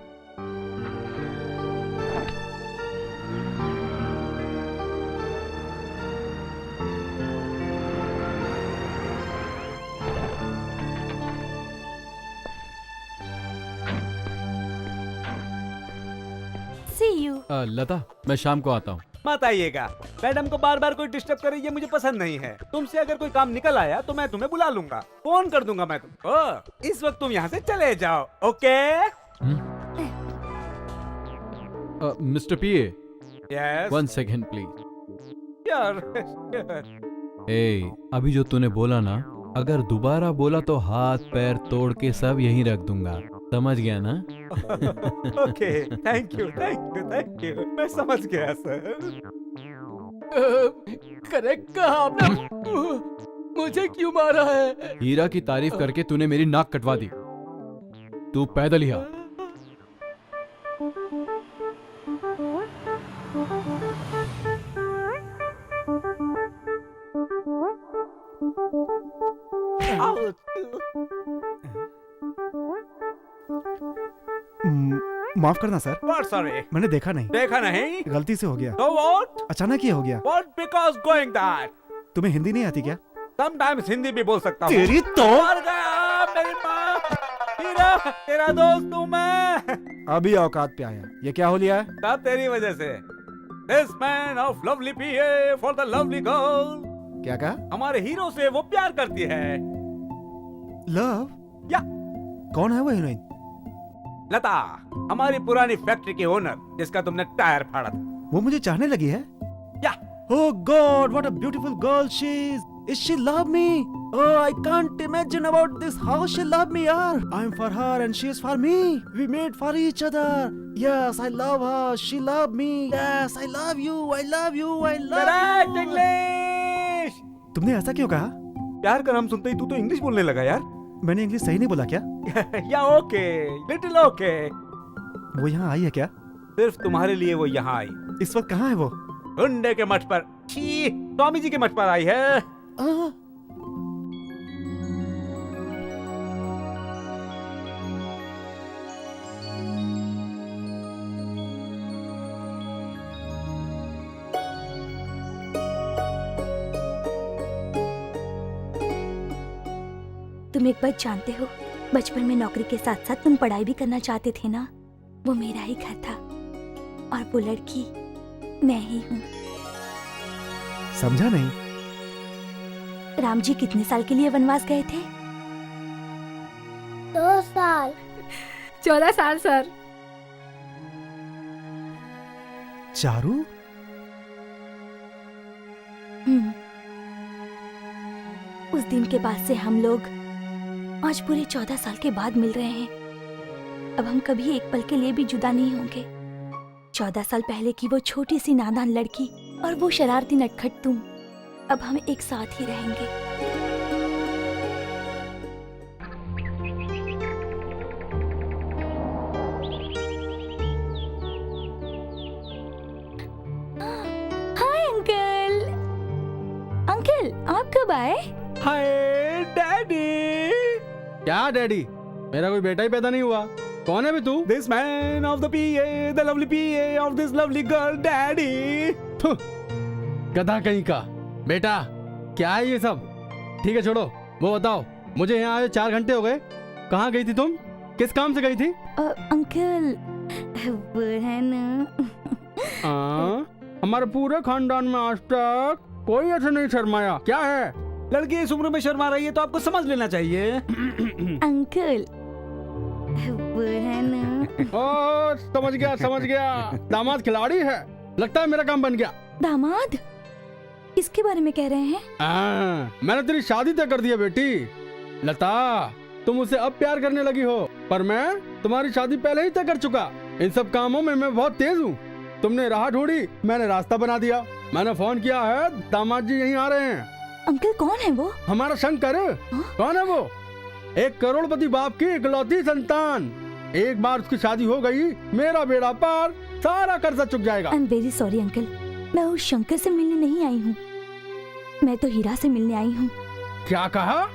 See you. लता, मैं शाम को आता हूँ। मत आइएगा, मैडम को बार बार कोई डिस्टर्ब करे ये मुझे पसंद नहीं है। तुमसे अगर कोई काम निकल आया तो मैं तुम्हें बुला लूंगा, फोन कर दूंगा मैं तुमको। इस वक्त तुम यहाँ से चले जाओ, okay? Mister PA, yes, 1 second please. Sure. ए, अभी जो तूने बोला ना, अगर दोबारा बोला तो हाथ पैर तोड़ के सब यहीं रख दूंगा, समझ गया ना? Okay, thank you thank you thank you, मैं समझ गया सर। करेक्ट कहा आपने। मुझे क्यों मारा है? हीरा की तारीफ करके तूने मेरी नाक कटवा दी। तू पैदल ही आ। माफ करना सर, सॉरी, मैंने देखा नहीं। देखा नहीं? गलती से हो गया। So what? अचानक ही हो गया। What because going that? तुम्हें हिंदी नहीं आती क्या? Sometimes हिंदी भी बोल सकता हूँ। तेरी तो मर गया मेरी माँ। हीरा, तेरा दोस्त हूँ मैं। अभी औकात पे आया। ये क्या हो लिया है? सब तेरी वजह से। This man of lovely PA for the lovely girl. क्या कहा? हमारे हीरो से वो प्यार करती है। लव? या। कौन है वो हीरोइन? लता, हमारी पुरानी फैक्ट्री की ओनर, जिसका तुमने टायर फाड़ा था। वो मुझे चाहने लगी है? या। Oh God, what a beautiful girl she is. Is she love me? Oh, I can't imagine about this. How she love me, yaar. I'm for her and she is for me. We made for each other. Yes, I love her. She love me. Yes, I love you. I love you. I love Correct you. English. तुमने ऐसा क्यों कहा? प्यार का नाम सुनते ही तू तो इंग्लिश बोलने लगा यार। मैंने इंग्लिश सही नहीं बोला क्या? या ओके, लिटिल ओके। वो यहाँ आई है क्या? सिर्फ तुम्हारे लिए वो यहाँ आई। इस वक्त कहाँ है वो? गुंडे के मठ पर। छी, स्वामी जी के मठ पर आई है। तुम एक बात जानते हो, बचपन में नौकरी के साथ साथ तुम पढ़ाई भी करना चाहते थे ना? वो मेरा ही घर था और वो लड़की मैं ही हूँ। समझा नहीं। राम जी कितने साल के लिए वनवास गए थे? 2 साल। 14 साल सर। चारू? उस दिन के बाद से हम लोग आज पूरे 14 साल के बाद मिल रहे हैं। अब हम कभी एक पल के लिए भी जुदा नहीं होंगे। 14 साल पहले की वो छोटी सी नादान लड़की और वो शरारती नटखट तुम, अब हम एक साथ ही रहेंगे। Hi uncle. अंकल, आप कब आए? हाय डैडी। क्या डैडी? मेरा कोई बेटा ही पैदा नहीं हुआ। कौन है बे तू? This man of the PA, the lovely PA of this lovely girl, daddy. गधा कहीं का। बेटा, क्या है ये सब? ठीक है छोड़ो, वो बताओ, मुझे यहाँ आए 4 घंटे हो गए, कहाँ गई थी तुम? किस काम से गई थी? अंकल वो है ना हमारे पूरे खानदान में आज तक कोई ऐसे नहीं शर्माया। क्या है? लड़की इस उम्र में शर्मा रही है तो आपको समझ लेना चाहिए। अंकल वो है ना। ओ समझ गया। दामाद खिलाड़ी है, लगता है मेरा काम बन गया। दामाद? किसके बारे में कह रहे हैं? मैंने तेरी शादी तय कर दी है बेटी। लता, तुम उसे अब प्यार करने लगी हो, पर मैं तुम्हारी शादी पहले ही तय कर चुका। इन सब कामों में मैं बहुत तेज हूँ। तुमने राह ढूंढी, मैंने रास्ता बना दिया। मैंने फोन किया है, दामाद जी यहीं आ रहे हैं। अंकल कौन है वो? हमारा शंकर। कौन है वो? 1 करोड़पति बाप की इकलौती संतान। एक बार उसकी शादी हो गई, मेरा बेड़ा पार, सारा कर्जा चुक जाएगा। I am very sorry uncle, मैं उस शंकर से मिलने नहीं आई हूँ, मैं तो हीरा से मिलने आई हूँ। क्या कहा?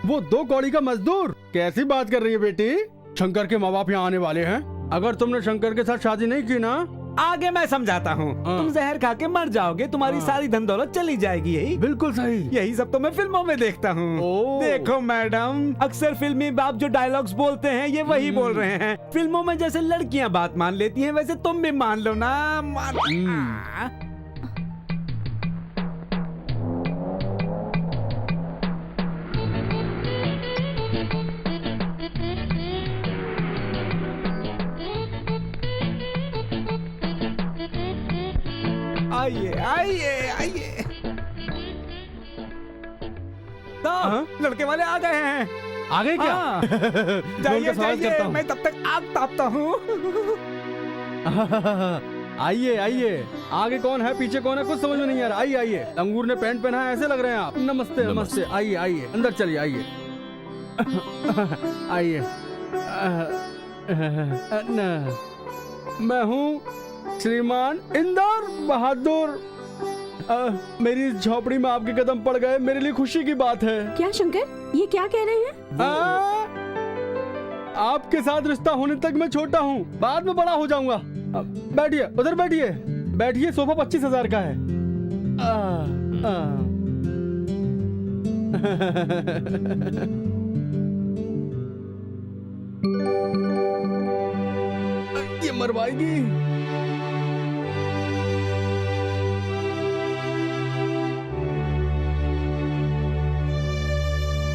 वो 2 कौड़ी का मजदूर? कैसी बात कर रही है बेटी? शंकर के माँ बाप यहाँ आने वाले हैं। अगर तुमने शंकर के साथ शादी नहीं की ना, आगे मैं समझाता हूँ। तुम जहर खा के मर जाओगे, तुम्हारी सारी धन दौलत चली जाएगी। यही बिल्कुल सही। यही सब तो मैं फिल्मों में देखता हूँ। देखो मैडम, अक्सर फिल्मी बाप जो डायलॉग्स बोलते हैं ये वही बोल रहे हैं। फिल्मों में जैसे लड़कियाँ बात मान लेती हैं, वैसे तुम भी मान लो ना। आइए। तो लड़के वाले आ गए हैं। आ गए क्या? जाइए, मैं तब तक आग तापता हूँ। आइए। आगे कौन है, पीछे कौन है, कुछ समझ में नहीं आ रहा। आइए। अंगूर ने पैंट पहना है, ऐसे लग रहे हैं आप। नमस्ते। आइए अंदर चलिए। आइए। मैं हूँ श्रीमान इंदर बहादुर। मेरी इस झोपड़ी में आपके कदम पड़ गए, मेरे लिए खुशी की बात है। क्या शंकर, ये क्या कह रहे हैं? आपके साथ रिश्ता होने तक मैं छोटा हूँ, बाद में बड़ा हो जाऊंगा। बैठिए, उधर बैठिए। सोफा 25,000 का है। ये मरवाएगी।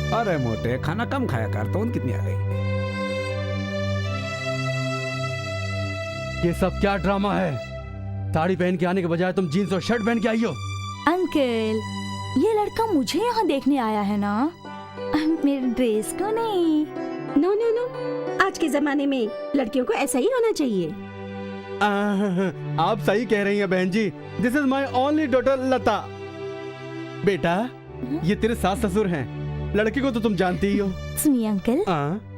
अरे मोटे, खाना कम खाया कर। तो कितनी आ गई? ये सब क्या ड्रामा है? साड़ी पहन के आने के बजाय तुम जीन्स और शर्ट पहन के आई हो। अंकल, ये लड़का मुझे यहाँ देखने आया है ना, मेरे ड्रेस को नहीं। नो, आज के जमाने में लड़कियों को ऐसा ही होना चाहिए। आप सही कह रही हैं बहन जी। This is my only daughter Lata. बेटा, ये तेरे सास ससुर हैं। लड़की को तो तुम जानती ही हो। सुनिए अंकल,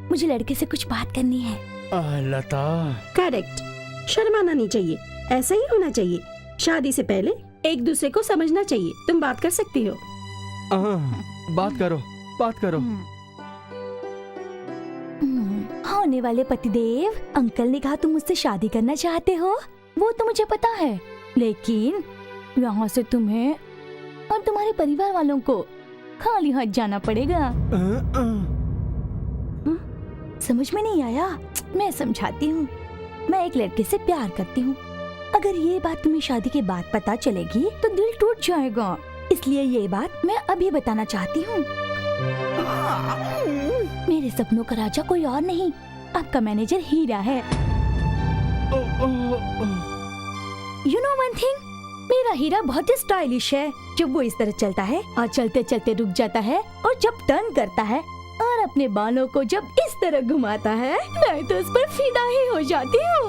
मुझे लड़के से कुछ बात करनी है। लता। करेक्ट, शर्माना नहीं चाहिए, ऐसा ही होना चाहिए। शादी से पहले एक दूसरे को समझना चाहिए। तुम बात कर सकती हो। बात करो। होने वाले पतिदेव, अंकल ने कहा तुम मुझसे शादी करना चाहते हो, वो तो मुझे पता है, लेकिन यहाँ से तुम्हें और तुम्हारे परिवार वालों को खाली हाथ जाना पड़ेगा। समझ में नहीं आया? मैं समझाती हूँ। मैं एक लड़के से प्यार करती हूँ। अगर ये बात तुम्हें शादी के बाद पता चलेगी तो दिल टूट जाएगा, इसलिए ये बात मैं अभी बताना चाहती हूँ। मेरे सपनों का राजा कोई और नहीं, आपका मैनेजर हीरा है। यू नो वन थिंग, मेरा हीरा बहुत ही स्टाइलिश है। जब वो इस तरह चलता है और चलते चलते रुक जाता है, और जब टर्न करता है और अपने बालों को जब इस तरह घुमाता है, मैं तो उस पर फिदा ही हो जाती हूँ।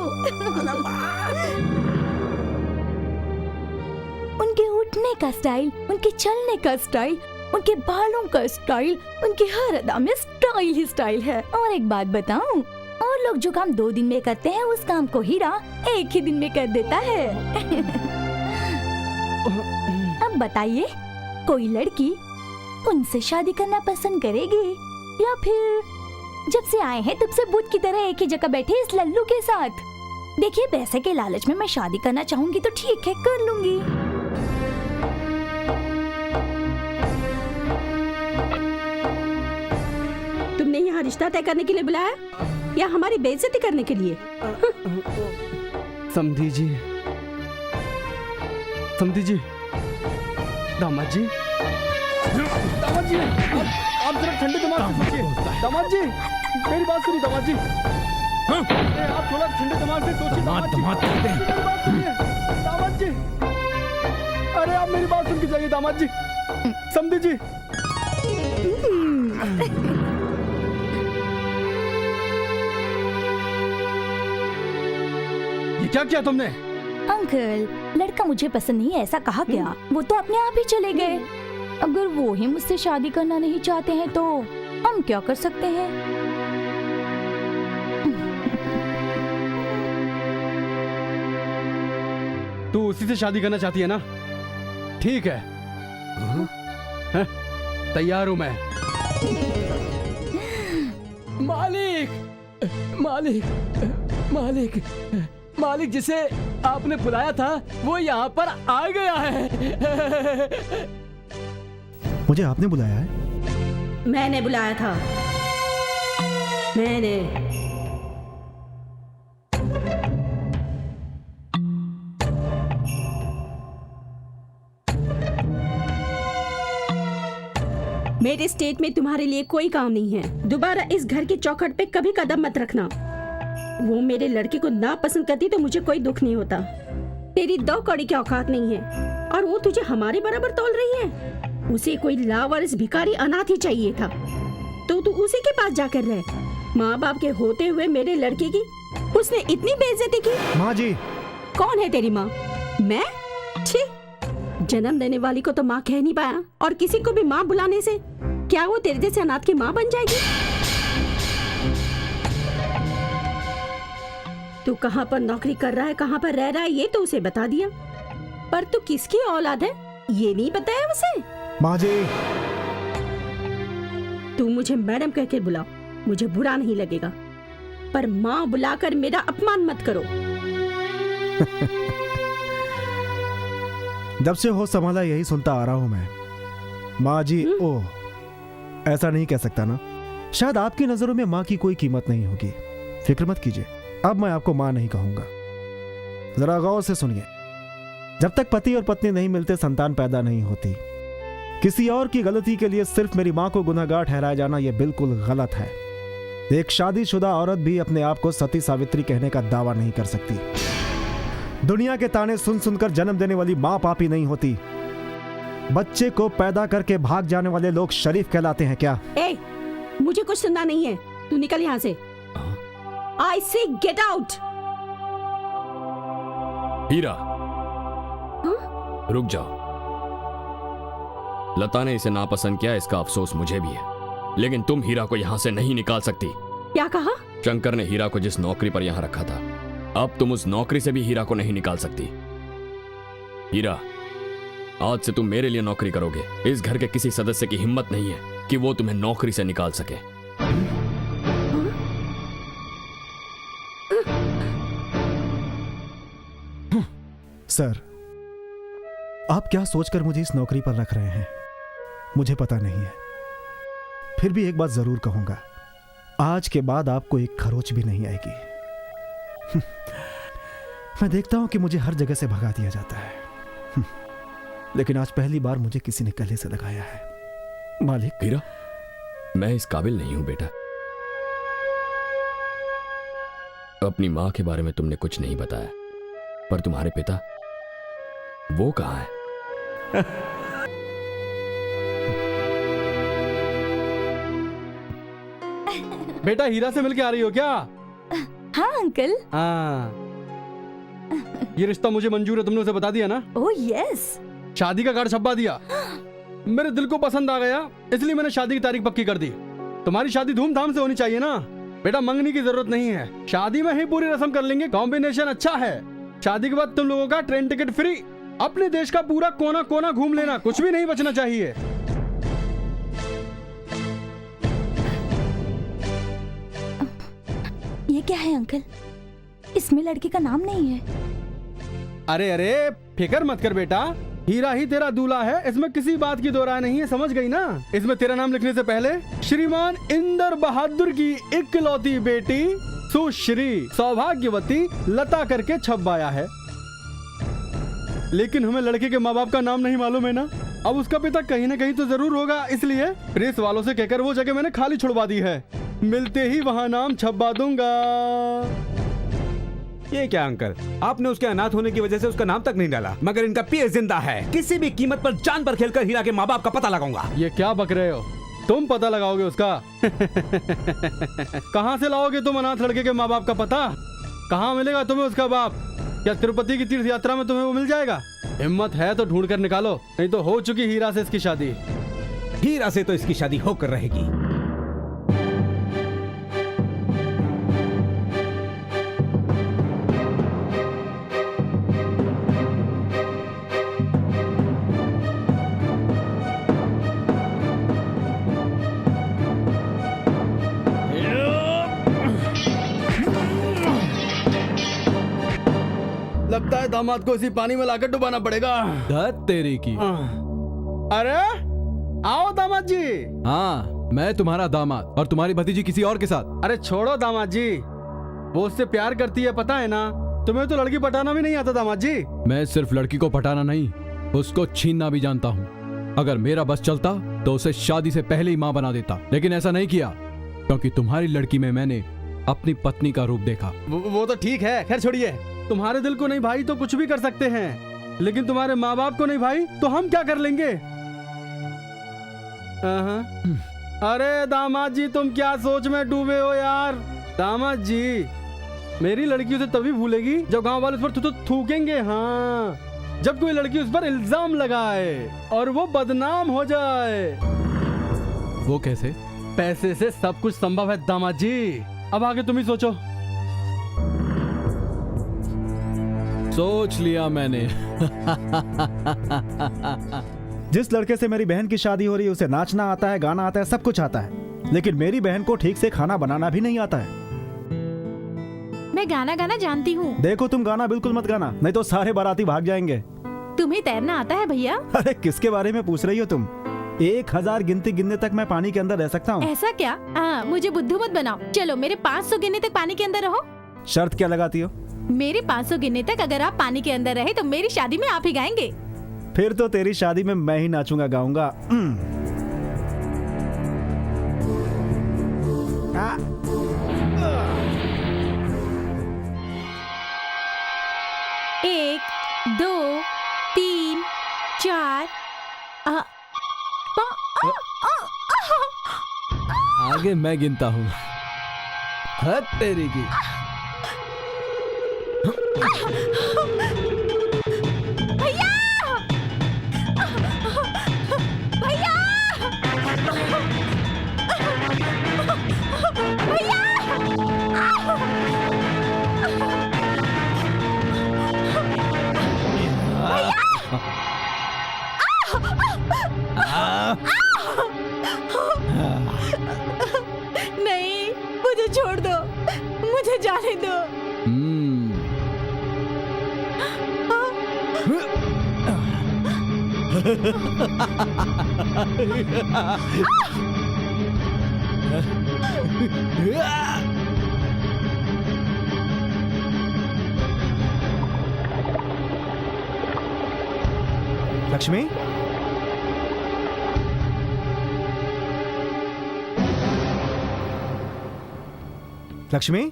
उनके उठने का स्टाइल, उनके चलने का स्टाइल, उनके बालों का स्टाइल, उनकी हर अदा में स्टाइल ही स्टाइल है। और एक बात बताऊं, और लोग जो काम 2 दिन में करते हैं, उस काम को हीरा 1 ही दिन में कर देता है। अब बताइए, कोई लड़की उनसे शादी करना पसंद करेगी या फिर जब से आए हैं तब से भूत की तरह एक ही जगह बैठे इस लल्लू के साथ? देखिए, पैसे के लालच में मैं शादी करना चाहूंगी तो ठीक है, कर लूंगी। तुमने यहाँ रिश्ता तय करने के लिए बुलाया? या हमारी बेइज्जती करने के लिए? समधी जी, समधी जी, दामाद जी, दामाद जी, आप जरा ठंडे दिमाग से सोचिए। दामाद जी, मेरी बात सुनिए दामाद जी। अरे आप थोड़ा ठंडे दिमाग से सोचिए दामाद जी। मेरी बात सुनिए दामाद जी। अरे आप मेरी बात सुन के जाइए दामाद जी। समधी जी। ये क्या किया तुमने? अंकल, लड़का मुझे पसंद नहीं है ऐसा कहा क्या? वो तो अपने आप ही चले गए। अगर वो ही मुझसे शादी करना नहीं चाहते हैं तो हम क्या कर सकते हैं? तू उसी से शादी करना चाहती है ना? ठीक है, तैयार हूं मैं। मालिक, मालिक, मालिक, मालिक, जिसे आपने बुलाया था वो यहाँ पर आ गया है। मुझे आपने बुलाया है? मैंने बुलाया था, मैंने। मेरे स्टेट में तुम्हारे लिए कोई काम नहीं है। दोबारा इस घर की चौखट पे कभी कदम मत रखना। वो मेरे लड़के को ना पसंद करती तो मुझे कोई दुख नहीं होता। तेरी 2 कौड़ी की औकात नहीं है और वो तुझे हमारे बराबर तौल रही है। उसे कोई लावारिस भिखारी अनाथ ही चाहिए था, तो तू उसी के पास जाकर रह। माँ बाप के होते हुए मेरे लड़के की उसने इतनी बेइज्जती की। माँ जी। कौन है तेरी माँ? मैं? छी, जन्म देने वाली को तो माँ कह नहीं पाया और किसी को भी माँ बुलाने से क्या वो तेरे जैसे अनाथ की माँ बन जाएगी? तू कहाँ पर नौकरी कर रहा है, कहाँ पर रह रहा है, ये तो उसे बता दिया, पर तू किसकी औलाद है ये नहीं बताया उसे। माँ जी। तू मुझे मैडम कह के बुलाओ, मुझे बुरा नहीं लगेगा, पर माँ बुलाकर मेरा अपमान मत करो। जब से हो संभाला यही सुनता आ रहा हूं मैं। माँ जी, ओह, ऐसा नहीं कह सकता ना। शायद आपकी नजरों में माँ की कोई कीमत नहीं होगी। फिक्र मत कीजिए, अब मैं आपको माँ नहीं कहूंगा। जरा गौर से सुनिए। जब तक पति और पत्नी नहीं मिलते संतान पैदा नहीं होती। किसी और की गलती के लिए सिर्फ मेरी माँ को गुनहगार ठहराया जाना यह बिल्कुल गलत है। एक शादीशुदा औरत भी अपने आप को सती सावित्री कहने का दावा नहीं कर सकती। दुनिया के ताने सुन सुनकर जन्म देने वाली माँ पापी नहीं होती। बच्चे को पैदा करके भाग जाने वाले लोग शरीफ कहलाते हैं क्या? ए, मुझे कुछ सुनना नहीं है, तू निकल यहाँ से। I say get out। हीरा, रुक जाओ। लता ने इसे नापसंद किया, इसका अफसोस मुझे भी है, लेकिन तुम हीरा को यहाँ से नहीं निकाल सकती। क्या कहा? शंकर ने हीरा को जिस नौकरी पर यहाँ रखा था, अब तुम उस नौकरी से भी हीरा को नहीं निकाल सकती। हीरा, आज से तुम मेरे लिए नौकरी करोगे। इस घर के किसी सदस्य की हिम्मत नहीं है कि वो तुम्हें नौकरी से निकाल सके। सर, आप क्या सोचकर मुझे इस नौकरी पर रख रहे हैं मुझे पता नहीं है। फिर भी एक बात जरूर कहूंगा, आज के बाद आपको एक खरोच भी नहीं आएगी। मैं देखता हूं कि मुझे हर जगह से भगा दिया जाता है, लेकिन आज पहली बार मुझे किसी ने गले से लगाया है। मालिक। हीरा, मैं इस काबिल नहीं हूं बेटा। अपनी मां के बारे में तुमने कुछ नहीं बताया, पर तुम्हारे पिता, वो कहां है? बेटा, हीरा से मिलके आ रही हो क्या? हाँ अंकल। हाँ, ये रिश्ता मुझे मंजूर है, तुमने उसे बता दिया ना? Oh yes. शादी का कार्ड छपवा दिया। मेरे दिल को पसंद आ गया, इसलिए मैंने शादी की तारीख पक्की कर दी। तुम्हारी शादी धूमधाम से होनी चाहिए ना बेटा, मंगनी की जरूरत नहीं है। शादी में ही पूरी रस्म कर लेंगे, कॉम्बिनेशन अच्छा है। शादी के बाद तुम लोगों का ट्रेन टिकट फ्री, अपने देश का पूरा कोना कोना घूम लेना, कुछ भी नहीं बचना चाहिए। ये क्या है अंकल? इसमें लड़की का नाम नहीं है। अरे अरे, फिक्र मत कर बेटा, हीरा ही तेरा दूल्हा है, इसमें किसी बात की दो राय नहीं है, समझ गई ना? इसमें तेरा नाम लिखने से पहले श्रीमान इंदर बहादुर की इकलौती बेटी सुश्री सौभाग्यवती लता करके छपवाया है। लेकिन हमें लड़के के माँ बाप का नाम नहीं मालूम है ना। अब उसका पिता कहीं ना कहीं तो जरूर होगा, इसलिए प्रेस वालों से कहकर वो जगह मैंने खाली छुड़वा दी है। मिलते ही वहाँ नाम छपवा दूंगा। ये क्या अंकल, आपने उसके अनाथ होने की वजह से उसका नाम तक नहीं डाला, मगर इनका पीर जिंदा है। किसी भी कीमत पर जान पर खेलकर हीरा के माँ बाप का पता लगाऊंगा। ये क्या बक रहे हो? तुम पता लगाओगे उसका? कहाँ से लाओगे तुम अनाथ लड़के के माँ बाप का पता? कहाँ मिलेगा तुम्हें उसका बाप? क्या तिरुपति की तीर्थ यात्रा में तुम्हें वो मिल जाएगा? हिम्मत है तो ढूंढ कर निकालो, नहीं तो हो चुकी हीरा से इसकी शादी। हीरा से तो इसकी शादी होकर रहेगी। लगता है दामाद को इसी पानी में लाकर डुबाना पड़ेगा। तेरी की। अरे आओ दामाद जी। हाँ, मैं तुम्हारा दामाद और तुम्हारी भतीजी किसी और के साथ। अरे छोड़ो दामाद जी, वो उससे प्यार करती है, पता है ना? तुम्हें तो लड़की पटाना भी नहीं आता दामाद जी। मैं सिर्फ लड़की को पटाना नहीं, उसको छीनना भी जानता हूँ। अगर मेरा बस चलता तो उसे शादी से पहले ही माँ बना देता, लेकिन ऐसा नहीं किया क्योंकि तुम्हारी लड़की में मैंने अपनी पत्नी का रूप देखा। वो तो ठीक है, खैर छोड़िए। तुम्हारे दिल को नहीं भाई तो कुछ भी कर सकते हैं, लेकिन तुम्हारे माँ बाप को नहीं भाई तो हम क्या कर लेंगे? अरे दामाद जी, तुम क्या सोच में डूबे हो यार? दामाद जी, मेरी लड़की उसे तभी भूलेगी जब गांव वाले उस पर थूकेंगे। हाँ, जब कोई लड़की उस पर इल्जाम लगाए और वो बदनाम हो जाए। वो कैसे? पैसे से सब कुछ संभव है दामाद जी। अब आगे तुम ही सोचो। सोच लिया मैंने। जिस लड़के से मेरी बहन की शादी हो रही है उसे नाचना आता है, गाना आता है, सब कुछ आता है, लेकिन मेरी बहन को ठीक से खाना बनाना भी नहीं आता है। मैं गाना गाना जानती हूँ। देखो तुम गाना बिल्कुल मत गाना, नहीं तो सारे बाराती भाग जाएंगे। तुम्हें तैरना आता है भैया? अरे किसके बारे में पूछ रही हो तुम? 1000 गिनती गिनने तक मैं पानी के अंदर रह सकता हूँ। ऐसा क्या? मुझे बुद्धू मत बनाओ। चलो मेरे 500 गिनने तक पानी के अंदर रहो। शर्त क्या लगाती हो? मेरे 500 गिनने तक अगर आप पानी के अंदर रहे तो मेरी शादी में आप ही गाएंगे। फिर तो तेरी शादी में मैं ही नाचूंगा गाऊंगा। 1 2 3 4 आगे मैं गिनता हूँ। तेरी की। भैया! भैया! भैया! नहीं, मुझे छोड़ दो, मुझे जाने दो। लक्ष्मी, लक्ष्मी,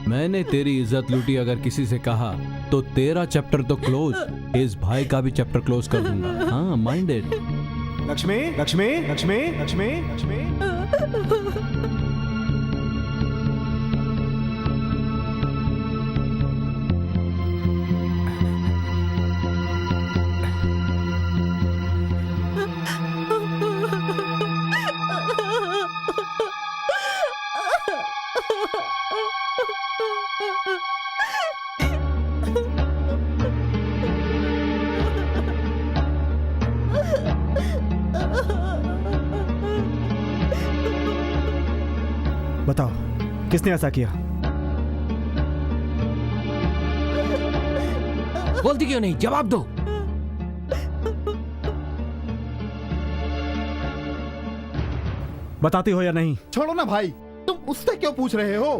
मैंने तेरी इज्जत लूटी अगर किसी से कहा तो तेरा चैप्टर तो क्लोज, इस भाई का भी चैप्टर क्लोज कर दूंगा। हाँ, माइंडेड। लक्ष्मी, लक्ष्मी, लक्ष्मी, लक्ष्मी, लक्ष्मी। बताओ किसने ऐसा किया? बोलती क्यों नहीं? जवाब दो। बताती हो या नहीं? छोड़ो ना भाई, तुम उससे क्यों पूछ रहे हो?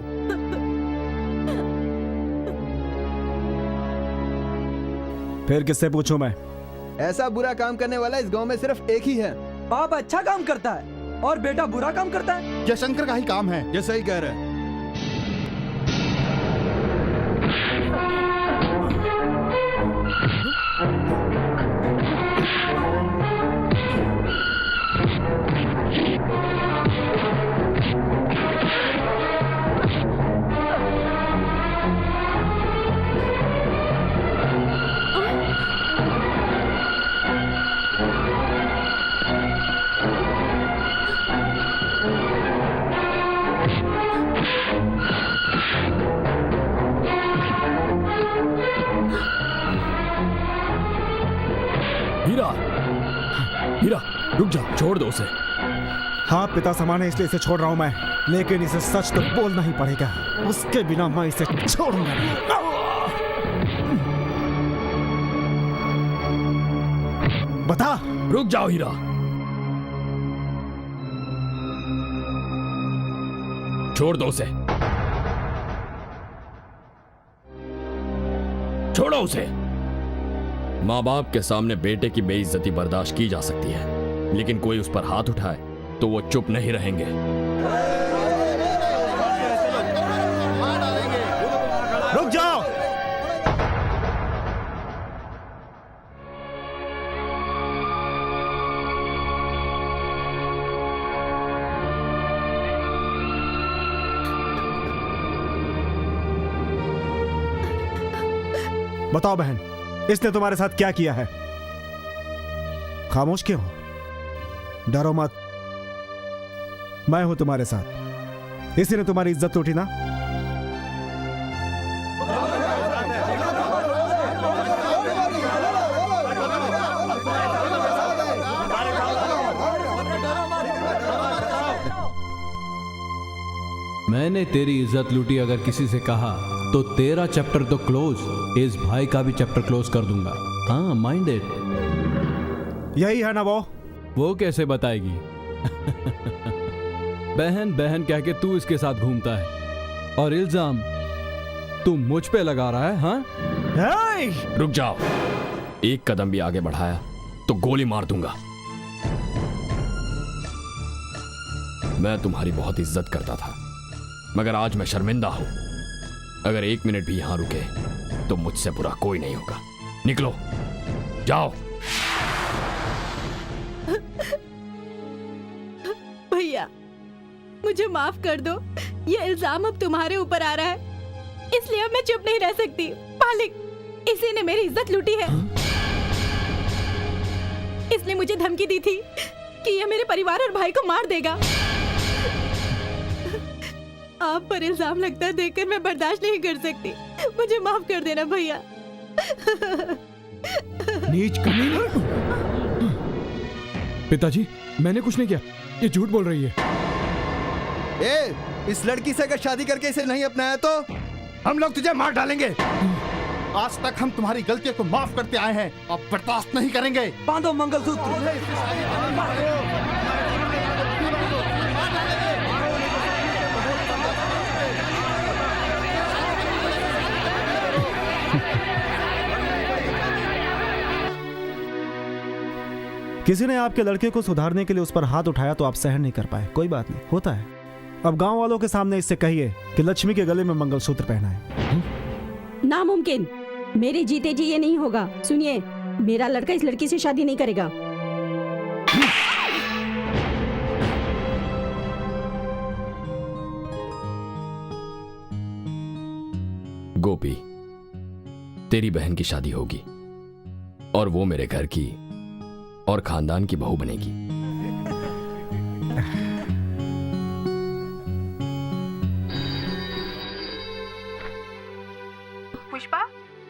फिर किससे पूछूं मैं? ऐसा बुरा काम करने वाला इस गांव में सिर्फ एक ही है। बाप अच्छा काम करता है और बेटा बुरा काम करता है। ये शंकर का ही काम है। ये सही कह रहे हैं। हीरा, हीरा, रुक जा, छोड़ दो उसे। हाँ पिता समान है, इसलिए इसे छोड़ रहा हूं मैं, लेकिन इसे सच तो बोलना ही पड़ेगा। उसके बिना मैं इसे छोड़ूंगा नहीं। बता। रुक जाओ हीरा। छोड़ दो उसे। छोड़ो उसे। माँ बाप के सामने बेटे की बेइज्जती बर्दाश्त की जा सकती है, लेकिन कोई उस पर हाथ उठाए तो वो चुप नहीं रहेंगे। रुक जाओ। बताओ बहन, इसने तुम्हारे साथ क्या किया है? खामोश क्यों? डरो मत, मैं हूं तुम्हारे साथ। इसी ने तुम्हारी इज्जत लूटी ना? मैंने तेरी इज्जत लूटी अगर किसी से कहा तो तेरा चैप्टर तो क्लोज, इस भाई का भी चैप्टर क्लोज कर दूंगा। हाँ, माइंड इट। यही है ना वो कैसे बताएगी? बहन बहन कह के तू इसके साथ घूमता है और इल्जाम तू मुझ पे लगा रहा है। हाँ, रुक जाओ। एक कदम भी आगे बढ़ाया तो गोली मार दूंगा। मैं तुम्हारी बहुत इज्जत करता था, मगर आज मैं शर्मिंदा हूं। अगर 1 मिनट भी यहां रुके तो मुझसे बुरा कोई नहीं होगा। निकलो, जाओ। भैया, मुझे माफ कर दो। ये इल्जाम अब तुम्हारे ऊपर आ रहा है, इसलिए अब मैं चुप नहीं रह सकती। मालिक, इसी ने मेरी इज्जत लूटी है। इसने मुझे धमकी दी थी कि ये मेरे परिवार और भाई को मार देगा। आप पर इल्जाम लगता है देखकर मैं बर्दाश्त नहीं कर सकती। मुझे माफ कर देना भैया। नीच कमीना। पिताजी, मैंने कुछ नहीं किया, ये झूठ बोल रही है। इस लड़की से अगर शादी करके इसे नहीं अपनाया तो हम लोग तुझे मार डालेंगे। आज तक हम तुम्हारी गलतियों को माफ करते आए हैं, अब बर्दाश्त नहीं करेंगे। बांधो मंगलसूत्र। किसी ने आपके लड़के को सुधारने के लिए उस पर हाथ उठाया तो आप सहन नहीं कर पाए। कोई बात नहीं, होता है। अब गांव वालों के सामने इससे कहिए कि लक्ष्मी के गले में मंगलसूत्र पहना है। नामुमकिन, मेरे जीते जी ये नहीं होगा। सुनिए, मेरा लड़का इस लड़की से शादी नहीं करेगा। गोपी, तेरी बहन की शादी होगी और वो मेरे घर की और खानदान की बहू बनेगी। पुष्पा,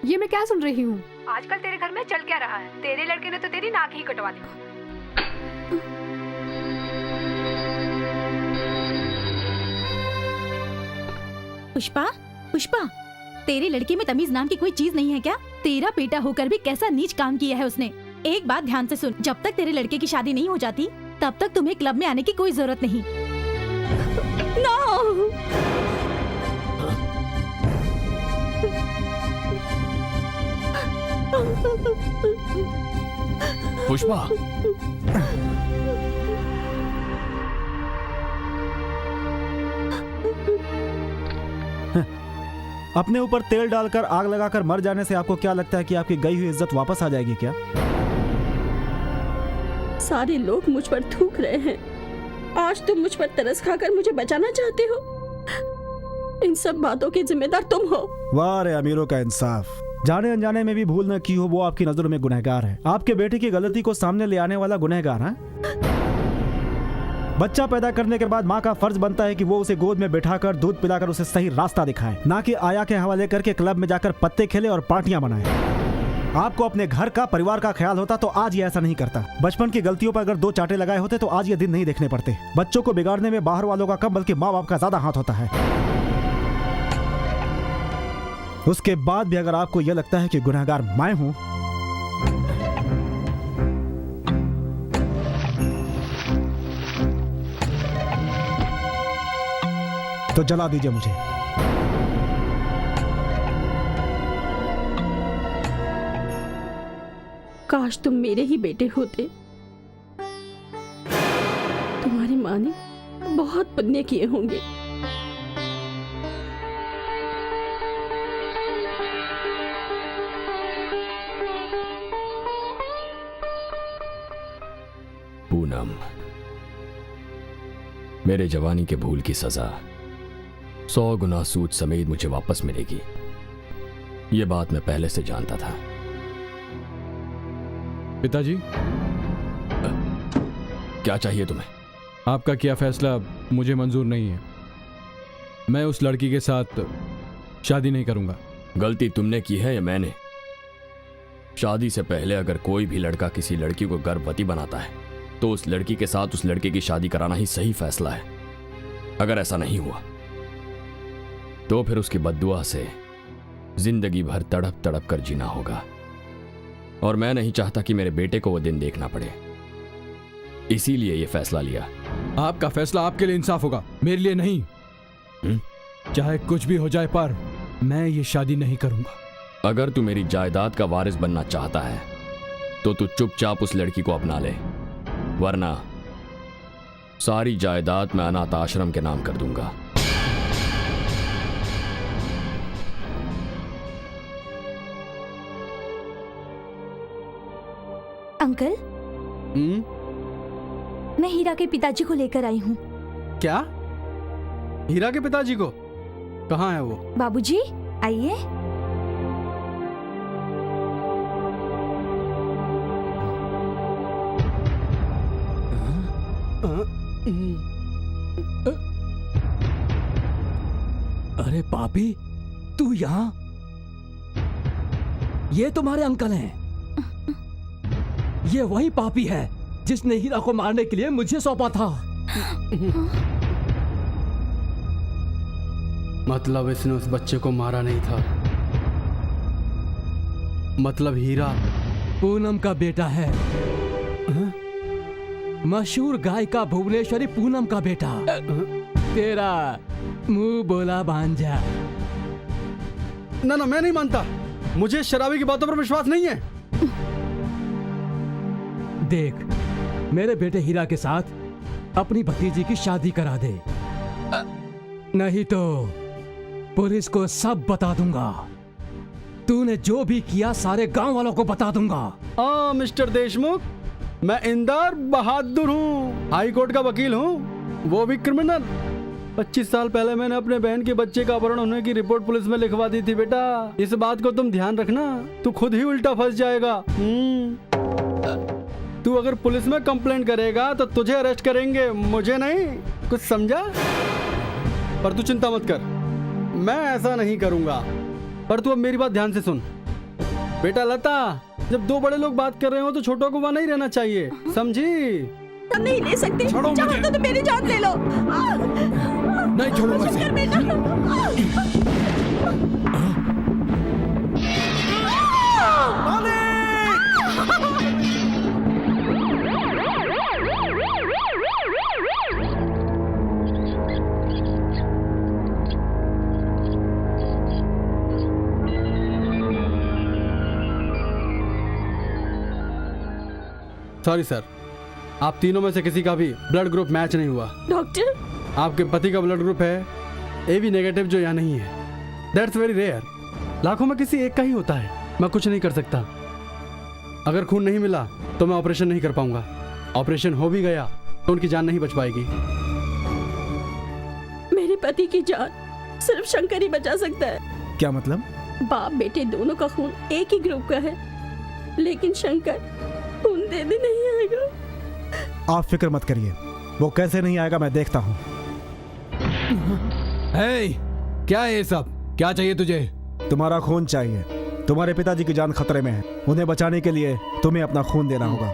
ये मैं क्या सुन रही हूँ? आजकल तेरे घर में चल क्या रहा है? तेरे लड़के ने तो तेरी नाक ही कटवा दी। पुष्पा, पुष्पा, तेरे लड़के में तमीज नाम की कोई चीज नहीं है क्या? तेरा बेटा होकर भी कैसा नीच काम किया है उसने। एक बात ध्यान से सुन, जब तक तेरे लड़के की शादी नहीं हो जाती तब तक तुम्हें क्लब में आने की कोई जरूरत नहीं। पुष्पा, अपने ऊपर तेल डालकर आग लगाकर मर जाने से आपको क्या लगता है कि आपकी गई हुई इज्जत वापस आ जाएगी क्या? सारे लोग मुझ पर थूक रहे हैं, आज तुम मुझ पर तरस खाकर मुझे बचाना चाहते हो। इन सब बातों की जिम्मेदार तुम हो। वाह रे अमीरों का इंसाफ। जाने अनजाने में भी भूल न की हो वो आपकी नजरों में गुनहगार है। आपके बेटे की गलती को सामने ले आने वाला गुनहगार है। बच्चा पैदा करने के बाद माँ का फर्ज बनता है कि वो उसे गोद में बैठाकर दूध पिलाकर उसे सही रास्ता दिखाए, ना कि आया के हवाले करके क्लब में जाकर पत्ते खेले और पार्टियां बनाए। आपको अपने घर का, परिवार का ख्याल होता तो आज ये ऐसा नहीं करता। बचपन की गलतियों पर अगर 2 चांटे लगाए होते तो आज ये दिन नहीं देखने पड़ते। बच्चों को बिगाड़ने में बाहर वालों का कम बल्कि माँ बाप का ज्यादा हाथ होता है। उसके बाद भी अगर आपको यह लगता है कि गुनहगार मैं हूं, तो जला दीजिए मुझे। काश तुम मेरे ही बेटे होते। तुम्हारी माँ ने बहुत पुण्य किए होंगे। पूनम, मेरे जवानी के भूल की सजा 100 गुना सूद समेत मुझे वापस मिलेगी। ये बात मैं पहले से जानता था। पिताजी, क्या चाहिए तुम्हें? आपका किया फैसला मुझे मंजूर नहीं है। मैं उस लड़की के साथ शादी नहीं करूंगा। गलती तुमने की है या मैंने? शादी से पहले अगर कोई भी लड़का किसी लड़की को गर्भवती बनाता है तो उस लड़की के साथ उस लड़के की शादी कराना ही सही फैसला है। अगर ऐसा नहीं हुआ तो फिर उसकी बद्दुआ से जिंदगी भर तड़प तड़प कर जीना होगा। और मैं नहीं चाहता कि मेरे बेटे को वो दिन देखना पड़े, इसीलिए ये फैसला लिया। आपका फैसला आपके लिए इंसाफ होगा, मेरे लिए नहीं। चाहे कुछ भी हो जाए पर मैं ये शादी नहीं करूंगा। अगर तू मेरी जायदाद का वारिस बनना चाहता है तो तू चुपचाप उस लड़की को अपना ले, वरना सारी जायदाद मैं अनाथ आश्रम के नाम कर दूंगा। अंकल, मैं हीरा के पिताजी को लेकर आई हूँ। क्या? हीरा के पिताजी को? कहाँ है वो? बाबूजी, आइए। अरे पापी, तू यहाँ? ये तुम्हारे अंकल हैं। ये वही पापी है जिसने हीरा को मारने के लिए मुझे सौंपा था। मतलब इसने उस बच्चे को मारा नहीं था? मतलब हीरा पूनम का बेटा है। मशहूर गायिका भुवनेश्वरी पूनम का बेटा। तेरा मुंह बोला भांजा। ना ना, मैं नहीं मानता। मुझे शराबी की बातों पर विश्वास नहीं है। देख, मेरे बेटे हीरा के साथ अपनी भतीजी की शादी करा दे, नहीं तो पुलिस को सब बता दूंगा। तूने जो भी किया सारे गांव वालों को बता दूंगा। मिस्टर देशमुख, मैं इंदर बहादुर हूँ, हाई कोर्ट का वकील हूँ, वो भी क्रिमिनल। 25 साल पहले मैंने अपने बहन के बच्चे का अपहरण होने की रिपोर्ट पुलिस में लिखवा दी थी। बेटा, इस बात को तुम ध्यान रखना, तू खुद ही उल्टा फंस जाएगा। तू अगर पुलिस में कंप्लेंट करेगा तो तुझे अरेस्ट करेंगे, मुझे नहीं। कुछ समझा? पर तू चिंता मत कर, मैं ऐसा नहीं करूंगा। पर तू अब मेरी बात ध्यान से सुन। बेटा लता, जब 2 बड़े लोग बात कर रहे हो तो छोटों को वहां नहीं रहना चाहिए, समझी? तुम नहीं ले सकते। चाहो तो मेरी जान ले लो। नहीं छोड़ूंगा इसे। सॉरी सर, आप तीनों में से किसी का भी ब्लड ग्रुप मैच नहीं हुआ। डॉक्टर, आपके पति का ब्लड ग्रुप है AB नेगेटिव, जो यहाँ नहीं है। दैट्स वेरी रेयर, लाखों में किसी एक का ही होता है। मैं कुछ नहीं कर सकता। अगर खून नहीं मिला तो मैं ऑपरेशन नहीं कर पाऊंगा। ऑपरेशन हो भी गया तो उनकी जान नहीं बच पाएगी। मेरे पति की जान सिर्फ शंकर ही बचा सकता है। क्या मतलब? बाप बेटे दोनों का खून एक ही ग्रुप का है, लेकिन शंकर खून देने नहीं आएगा। आप फिक्र मत करिए, वो कैसे नहीं आएगा मैं देखता हूँ। हे, क्या है ये सब? क्या चाहिए तुझे? तुम्हारा खून चाहिए। तुम्हारे पिताजी की जान खतरे में है, उन्हें बचाने के लिए तुम्हें अपना खून देना होगा।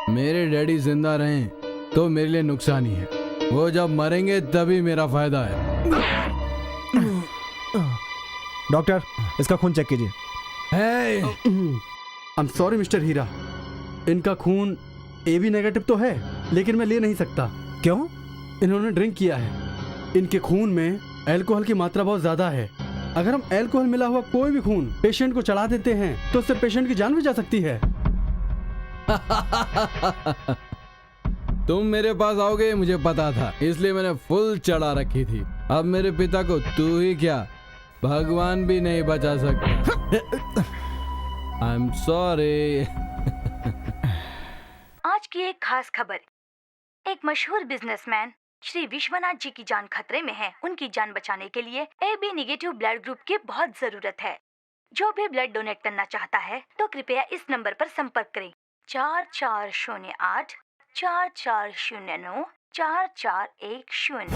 मेरे डैडी जिंदा रहें तो मेरे लिए नुकसान ही है, वो जब मरेंगे तभी मेरा फायदा है। डॉक्टर, इसका खून चेक कीजिए। आई एम सॉरी मिस्टर हीरा, इनका खून AB नेगेटिव तो है, लेकिन मैं ले नहीं सकता। क्यों? इन्होंने ड्रिंक किया है। इनके खून में अल्कोहल की मात्रा बहुत ज्यादा है। अगर हम अल्कोहल मिला हुआ कोई भी खून पेशेंट को चढ़ा देते हैं तो उससे पेशेंट की जान भी जा सकती है। तुम मेरे पास आओगे मुझे पता था, इसलिए मैंने फुल चढ़ा रखी थी। अब मेरे पिता को तू ही क्या, भगवान भी नहीं बचा सकता। I am sorry. आज की एक खास खबर। एक मशहूर बिजनेसमैन श्री विश्वनाथ जी की जान खतरे में है। उनकी जान बचाने के लिए AB नेगेटिव ब्लड ग्रुप की बहुत जरूरत है। जो भी ब्लड डोनेट करना चाहता है तो कृपया इस नंबर पर संपर्क करें 4408 4409 4410।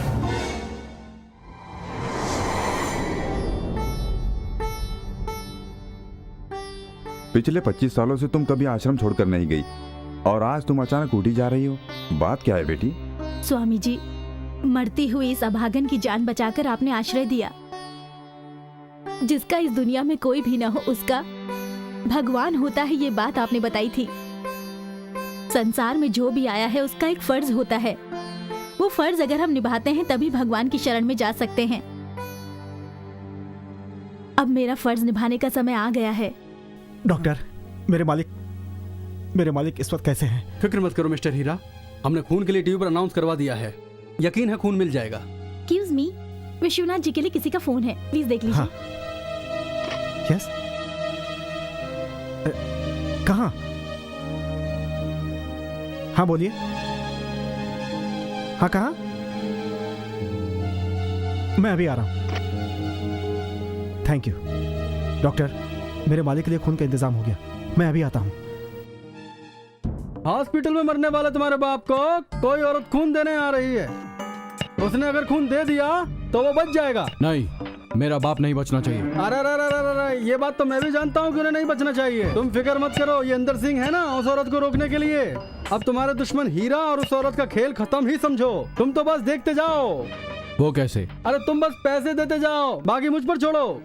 पिछले 25 सालों से तुम कभी आश्रम छोड़कर नहीं गई और आज तुम अचानक उठी जा रही हो। बात क्या है बेटी? स्वामी जी, मरती हुई इस अभागन की जान बचाकर आपने आश्रय दिया। जिसका इस दुनिया में कोई भी ना हो उसका भगवान होता है, ये बात आपने बताई थी। संसार में जो भी आया है उसका एक फर्ज होता है। वो फर्ज अगर हम निभाते हैं तभी भगवान की शरण में जा सकते हैं। अब मेरा फर्ज निभाने का समय आ गया है। डॉक्टर, मेरे मालिक इस वक्त कैसे हैं? फिक्र मत करो मिस्टर हीरा, हमने खून के लिए टीवी पर अनाउंस करवा दिया है। यकीन है खून मिल जाएगा। एक्सक्यूज मी, विश्वनाथ जी के लिए किसी का फोन है, प्लीज देख लीजिए। हाँ। यस? कहाँ? हाँ बोलिए। हाँ कहाँ? मैं अभी आ रहा हूँ। थैंक यू डॉक्टर, मेरे मालिक के लिए खून का इंतजाम हो गया। मैं अभी आता हूँ। हॉस्पिटल में मरने वाले तुम्हारे बाप को कोई औरत खून देने आ रही है। उसने अगर खून दे दिया तो वो बच जाएगा। नहीं, मेरा बाप नहीं बचना चाहिए। अरे ये बात तो मैं भी जानता हूँ कि उन्हें नहीं बचना चाहिए। तुम फिक्र मत करो, ये अंदर सिंह है ना उस औरत को रोकने के लिए। अब तुम्हारे दुश्मन हीरा और उस औरत का खेल खत्म ही समझो। तुम तो बस देखते जाओ। वो कैसे? अरे तुम बस पैसे देते जाओ, बाकी मुझ पर छोड़ो।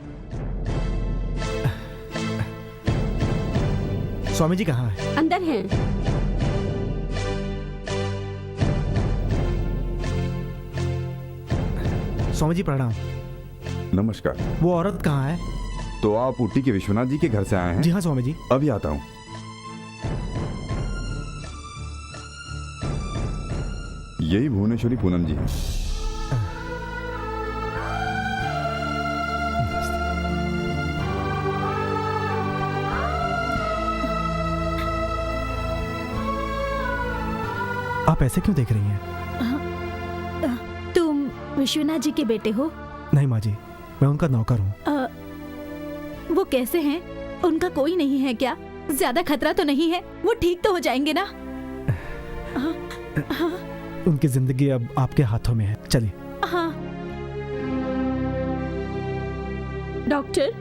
स्वामी जी कहाँ है? अंदर हैं। स्वामी जी प्रणाम। नमस्कार। वो औरत कहाँ है? तो आप ऊटी के विश्वनाथ जी के घर से आए हैं? जी हाँ स्वामी जी। अभी आता हूँ। यही भुवनेश्वरी पूनम जी हैं। आप ऐसे क्यों देख रही हैं? तुम विश्वनाथ जी के बेटे हो? नहीं माँ जी, मैं उनका नौकर हूँ। वो कैसे हैं? उनका कोई नहीं है क्या? ज्यादा खतरा तो नहीं है? वो ठीक तो हो जाएंगे ना? उनकी जिंदगी अब आपके हाथों में है। चलिए। हाँ। डॉक्टर,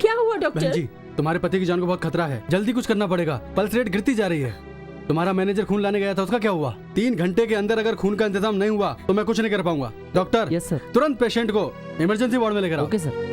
क्या हुआ डॉक्टर? बहन जी, तुम्हारे पति की जान को बहुत खतरा है, जल्दी कुछ करना पड़ेगा। पल्स रेट गिरती जा रही है। तुम्हारा मैनेजर खून लाने गया था, उसका क्या हुआ? 3 घंटे के अंदर अगर खून का इंतजाम नहीं हुआ तो मैं कुछ नहीं कर पाऊंगा। Doctor, yes sir. तुरंत पेशेंट को इमरजेंसी वार्ड में लेकर आओ। Okay sir.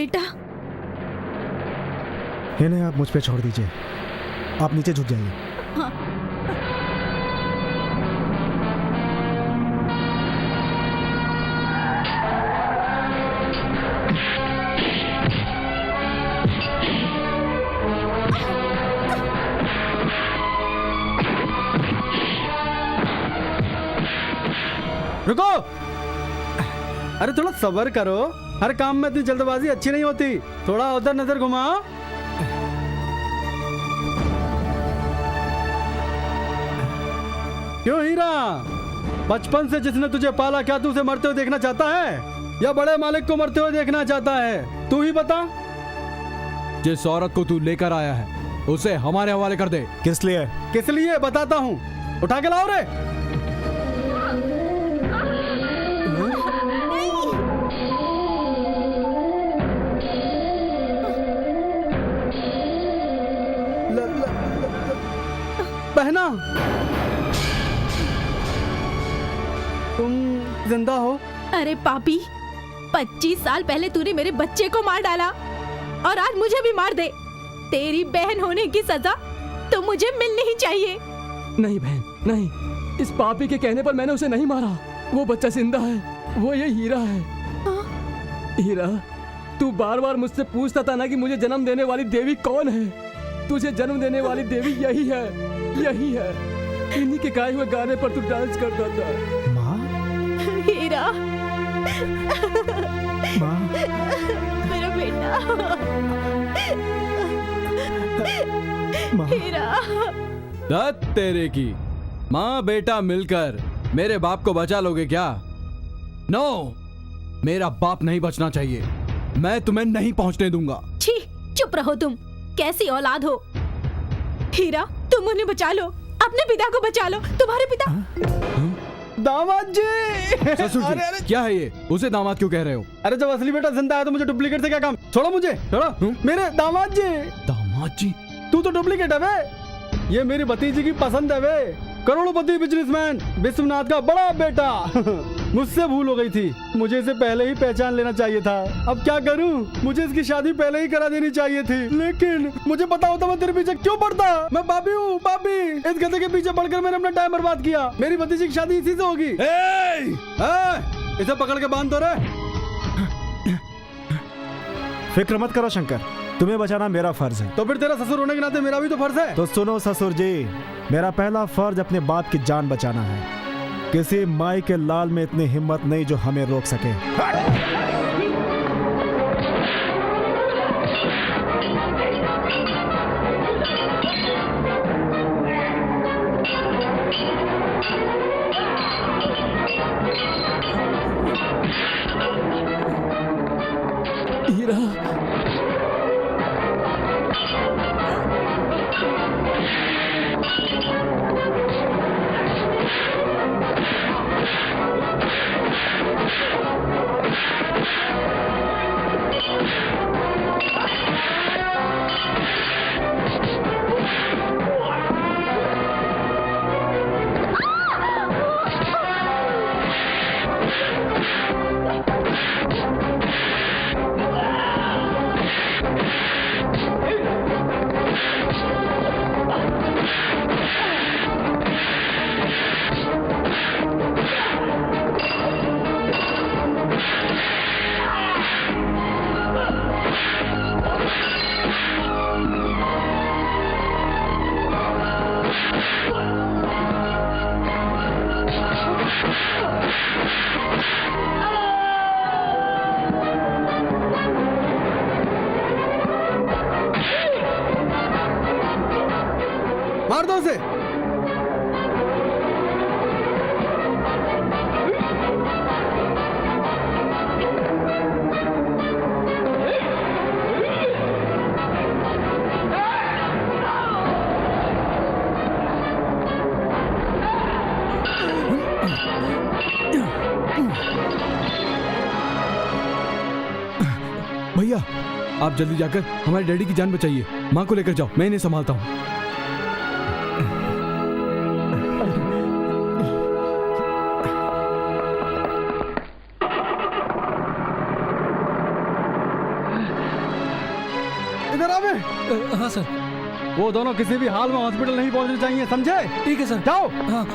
बेटा। इन्हें आप मुझ पे छोड़ दीजिए, आप नीचे झुक जाइए। हाँ। रुको, अरे थोड़ा सब्र करो, हर काम में इतनी जल्दबाजी अच्छी नहीं होती। थोड़ा उधर नजर घुमाओ। क्यों हीरा, बचपन से जिसने तुझे पाला, क्या तू उसे मरते हुए देखना चाहता है या बड़े मालिक को मरते हुए देखना चाहता है? तू ही बता। जिस औरत को तू लेकर आया है उसे हमारे हवाले कर दे। किस लिए? किस लिए बताता हूँ, उठा के लाओ रे। बहना, तुम जिंदा हो? अरे पापी, 25 साल पहले तूने मेरे बच्चे को मार डाला और आज मुझे भी मार दे। तेरी बहन होने की सजा तो मुझे मिलनी ही चाहिए। नहीं बहन, नहीं, इस पापी के कहने पर मैंने उसे नहीं मारा। वो बच्चा जिंदा है, वो ये हीरा है। हीरा, तू बार बार मुझसे पूछता था ना कि मुझे जन्म देने वाली देवी कौन है। तुझे जन्म देने वाली देवी यही है, यही है। इन्हीं के गाए हुए गाने पर तू डांस करता था। माँ? हीरा, माँ? मेरा बेटा। माँ? हीरा। दत्त तेरे की माँ बेटा मिलकर मेरे बाप को बचा लोगे क्या? नो, मेरा बाप नहीं बचना चाहिए। मैं तुम्हें नहीं पहुंचने दूंगा। छी, चुप रहो तुम। कैसी औलाद हो? हीरा, तुम उन्हें बचा लो, अपने पिता को बचा लो। तुम्हारे पिता। दामाद जी। ससुर जी, अरे, क्या है ये? उसे दामाद क्यों कह रहे हो? अरे जब असली बेटा जिंदा है तो मुझे डुप्लीकेट से क्या काम? छोड़ो मुझे, छोड़ो। मेरे दामाद जी। दामाद जी? तू तो डुप्लीकेट है बे। ये मेरी भतीजी की पसंद है बे। करोड़पति बिजनेसमैन विश्वनाथ का बड़ा बेटा। मुझसे भूल हो गई थी, मुझे इसे पहले ही पहचान लेना चाहिए था। अब क्या करूं? मुझे इसकी शादी पहले ही करा देनी चाहिए थी, लेकिन मुझे पता होता मैं तेरे पीछे क्यों पड़ता। मैं बाबी हूँ, बाबी। इस गधे के पीछे पड़कर मैंने अपना टाइम बर्बाद किया। मेरी भतीजी की शादी इसी से होगी। इसे पकड़ के बांध दो रे। फिक्र मत करो शंकर, तुम्हें बचाना मेरा फर्ज है। तो फिर तेरा ससुर होने के नाते मेरा भी तो फर्ज है। तो सुनो ससुर जी, मेरा पहला फर्ज अपने बाप की जान बचाना है। किसी माई के लाल में इतनी हिम्मत नहीं जो हमें रोक सके। हीरा, मार दो उसे। भैया, आप जल्दी जाकर हमारे डैडी की जान बचाइए। माँ को लेकर जाओ, मैं इन्हें संभालता हूँ। इधर आवे। हाँ सर। वो दोनों किसी भी हाल में हॉस्पिटल नहीं पहुंचने चाहिए, समझे? ठीक है सर। जाओ। हाँ।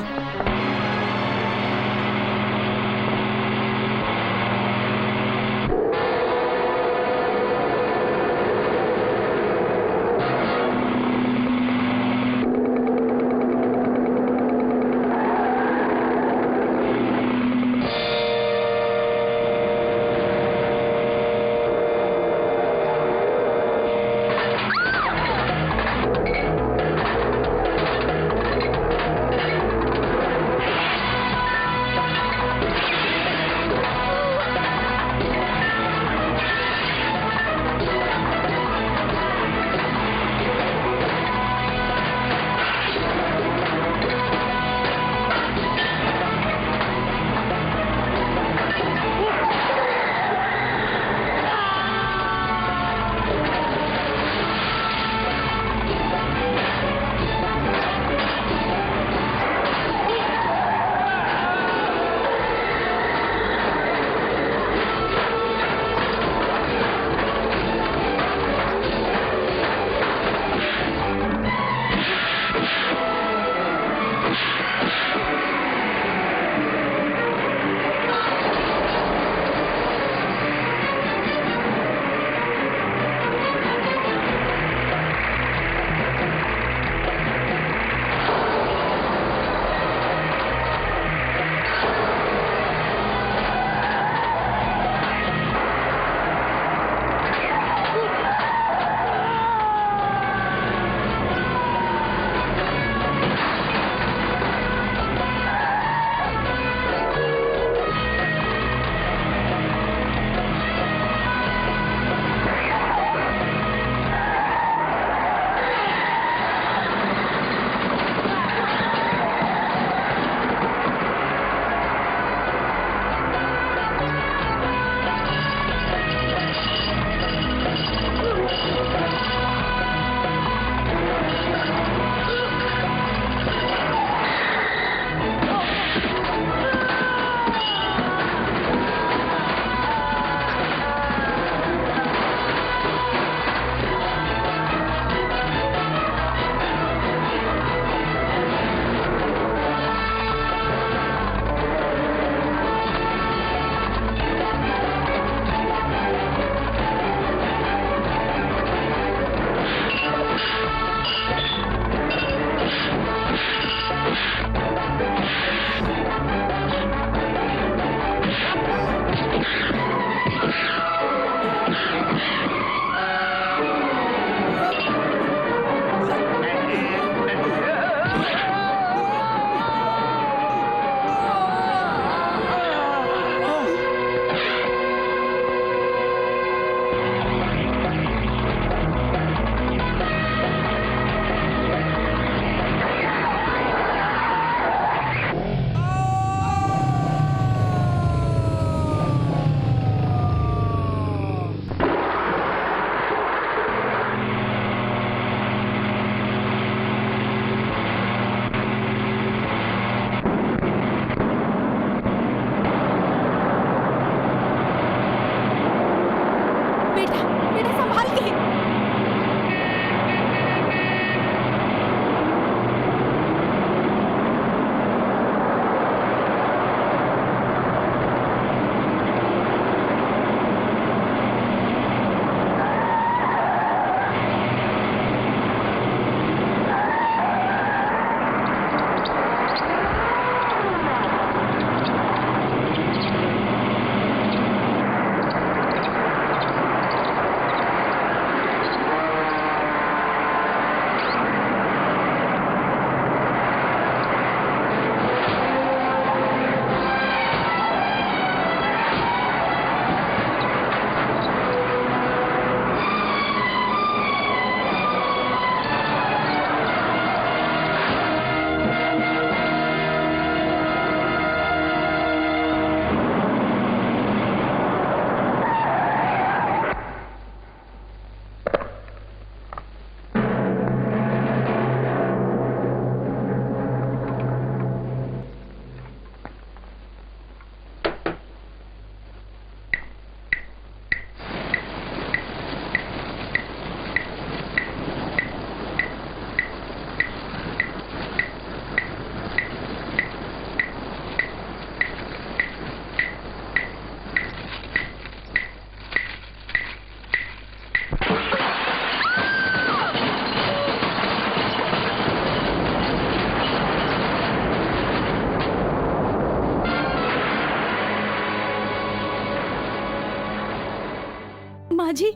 माँ जी,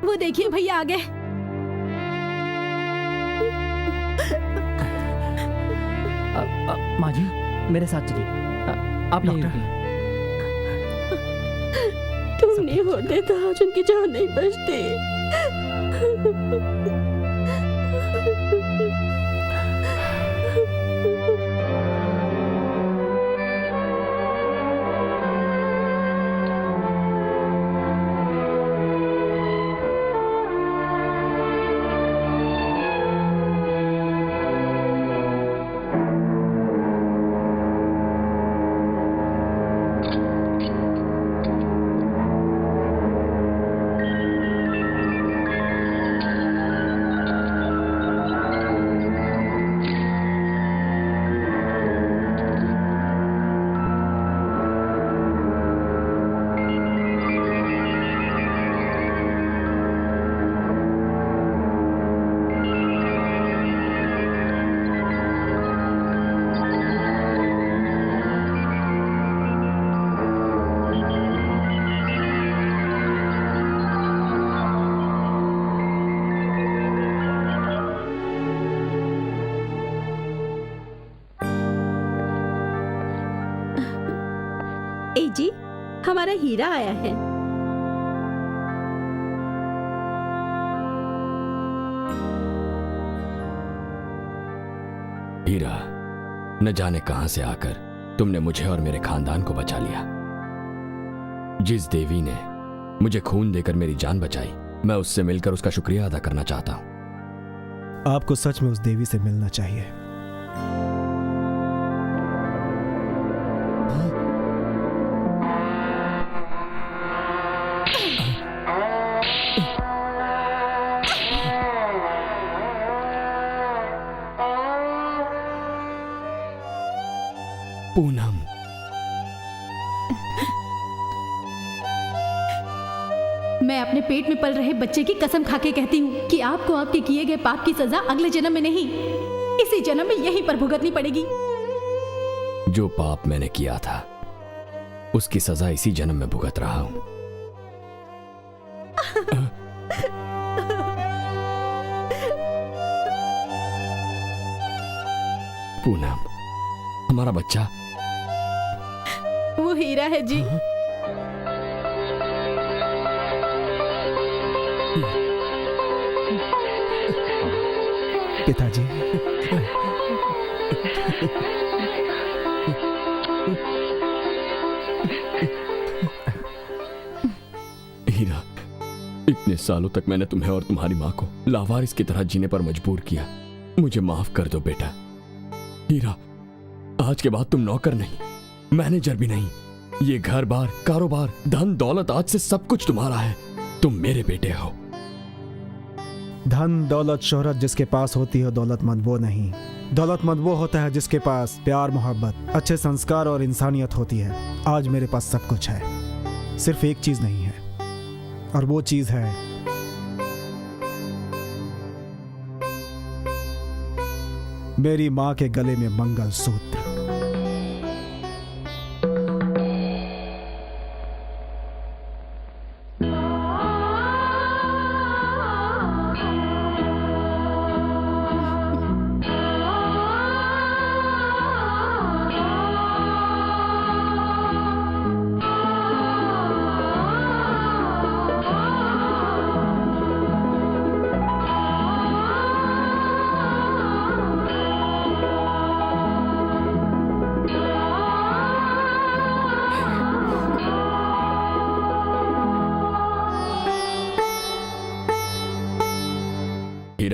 वो देखिए भैया आ गए। माँ जी मेरे साथ चलिए, आप यहीं रुकिए। तुम नहीं होते तो आज उनकी जान नहीं बचती। ए जी, हमारा हीरा आया है। हीरा, न जाने कहां से आकर तुमने मुझे और मेरे खानदान को बचा लिया। जिस देवी ने मुझे खून देकर मेरी जान बचाई, मैं उससे मिलकर उसका शुक्रिया अदा करना चाहता हूं। आपको सच में उस देवी से मिलना चाहिए। पूनम, मैं अपने पेट में पल रहे बच्चे की कसम खाके कहती हूँ कि आपको आपके किए गए पाप की सजा अगले जन्म में नहीं, इसी जन्म में यहीं पर भुगतनी पड़ेगी। जो पाप मैंने किया था उसकी सजा इसी जन्म में भुगत रहा हूं। पूनम, हमारा बच्चा वो हीरा है जी। पिताजी, हीरा, इतने सालों तक मैंने तुम्हें और तुम्हारी माँ को लावारिस की तरह जीने पर मजबूर किया। मुझे माफ कर दो बेटा। हीरा, आज के बाद तुम नौकर नहीं, मैनेजर भी नहीं। ये घर बार, कारोबार, धन दौलत, आज से सब कुछ तुम्हारा है। तुम मेरे बेटे हो। धन दौलत शोहरत जिसके पास होती है दौलतमंद वो नहीं। दौलतमंद वो होता है जिसके पास प्यार, मोहब्बत, अच्छे संस्कार और इंसानियत होती है। आज मेरे पास सब कुछ है, सिर्फ एक चीज नहीं है, और वो चीज है मेरी माँ के गले में मंगलसूत्र।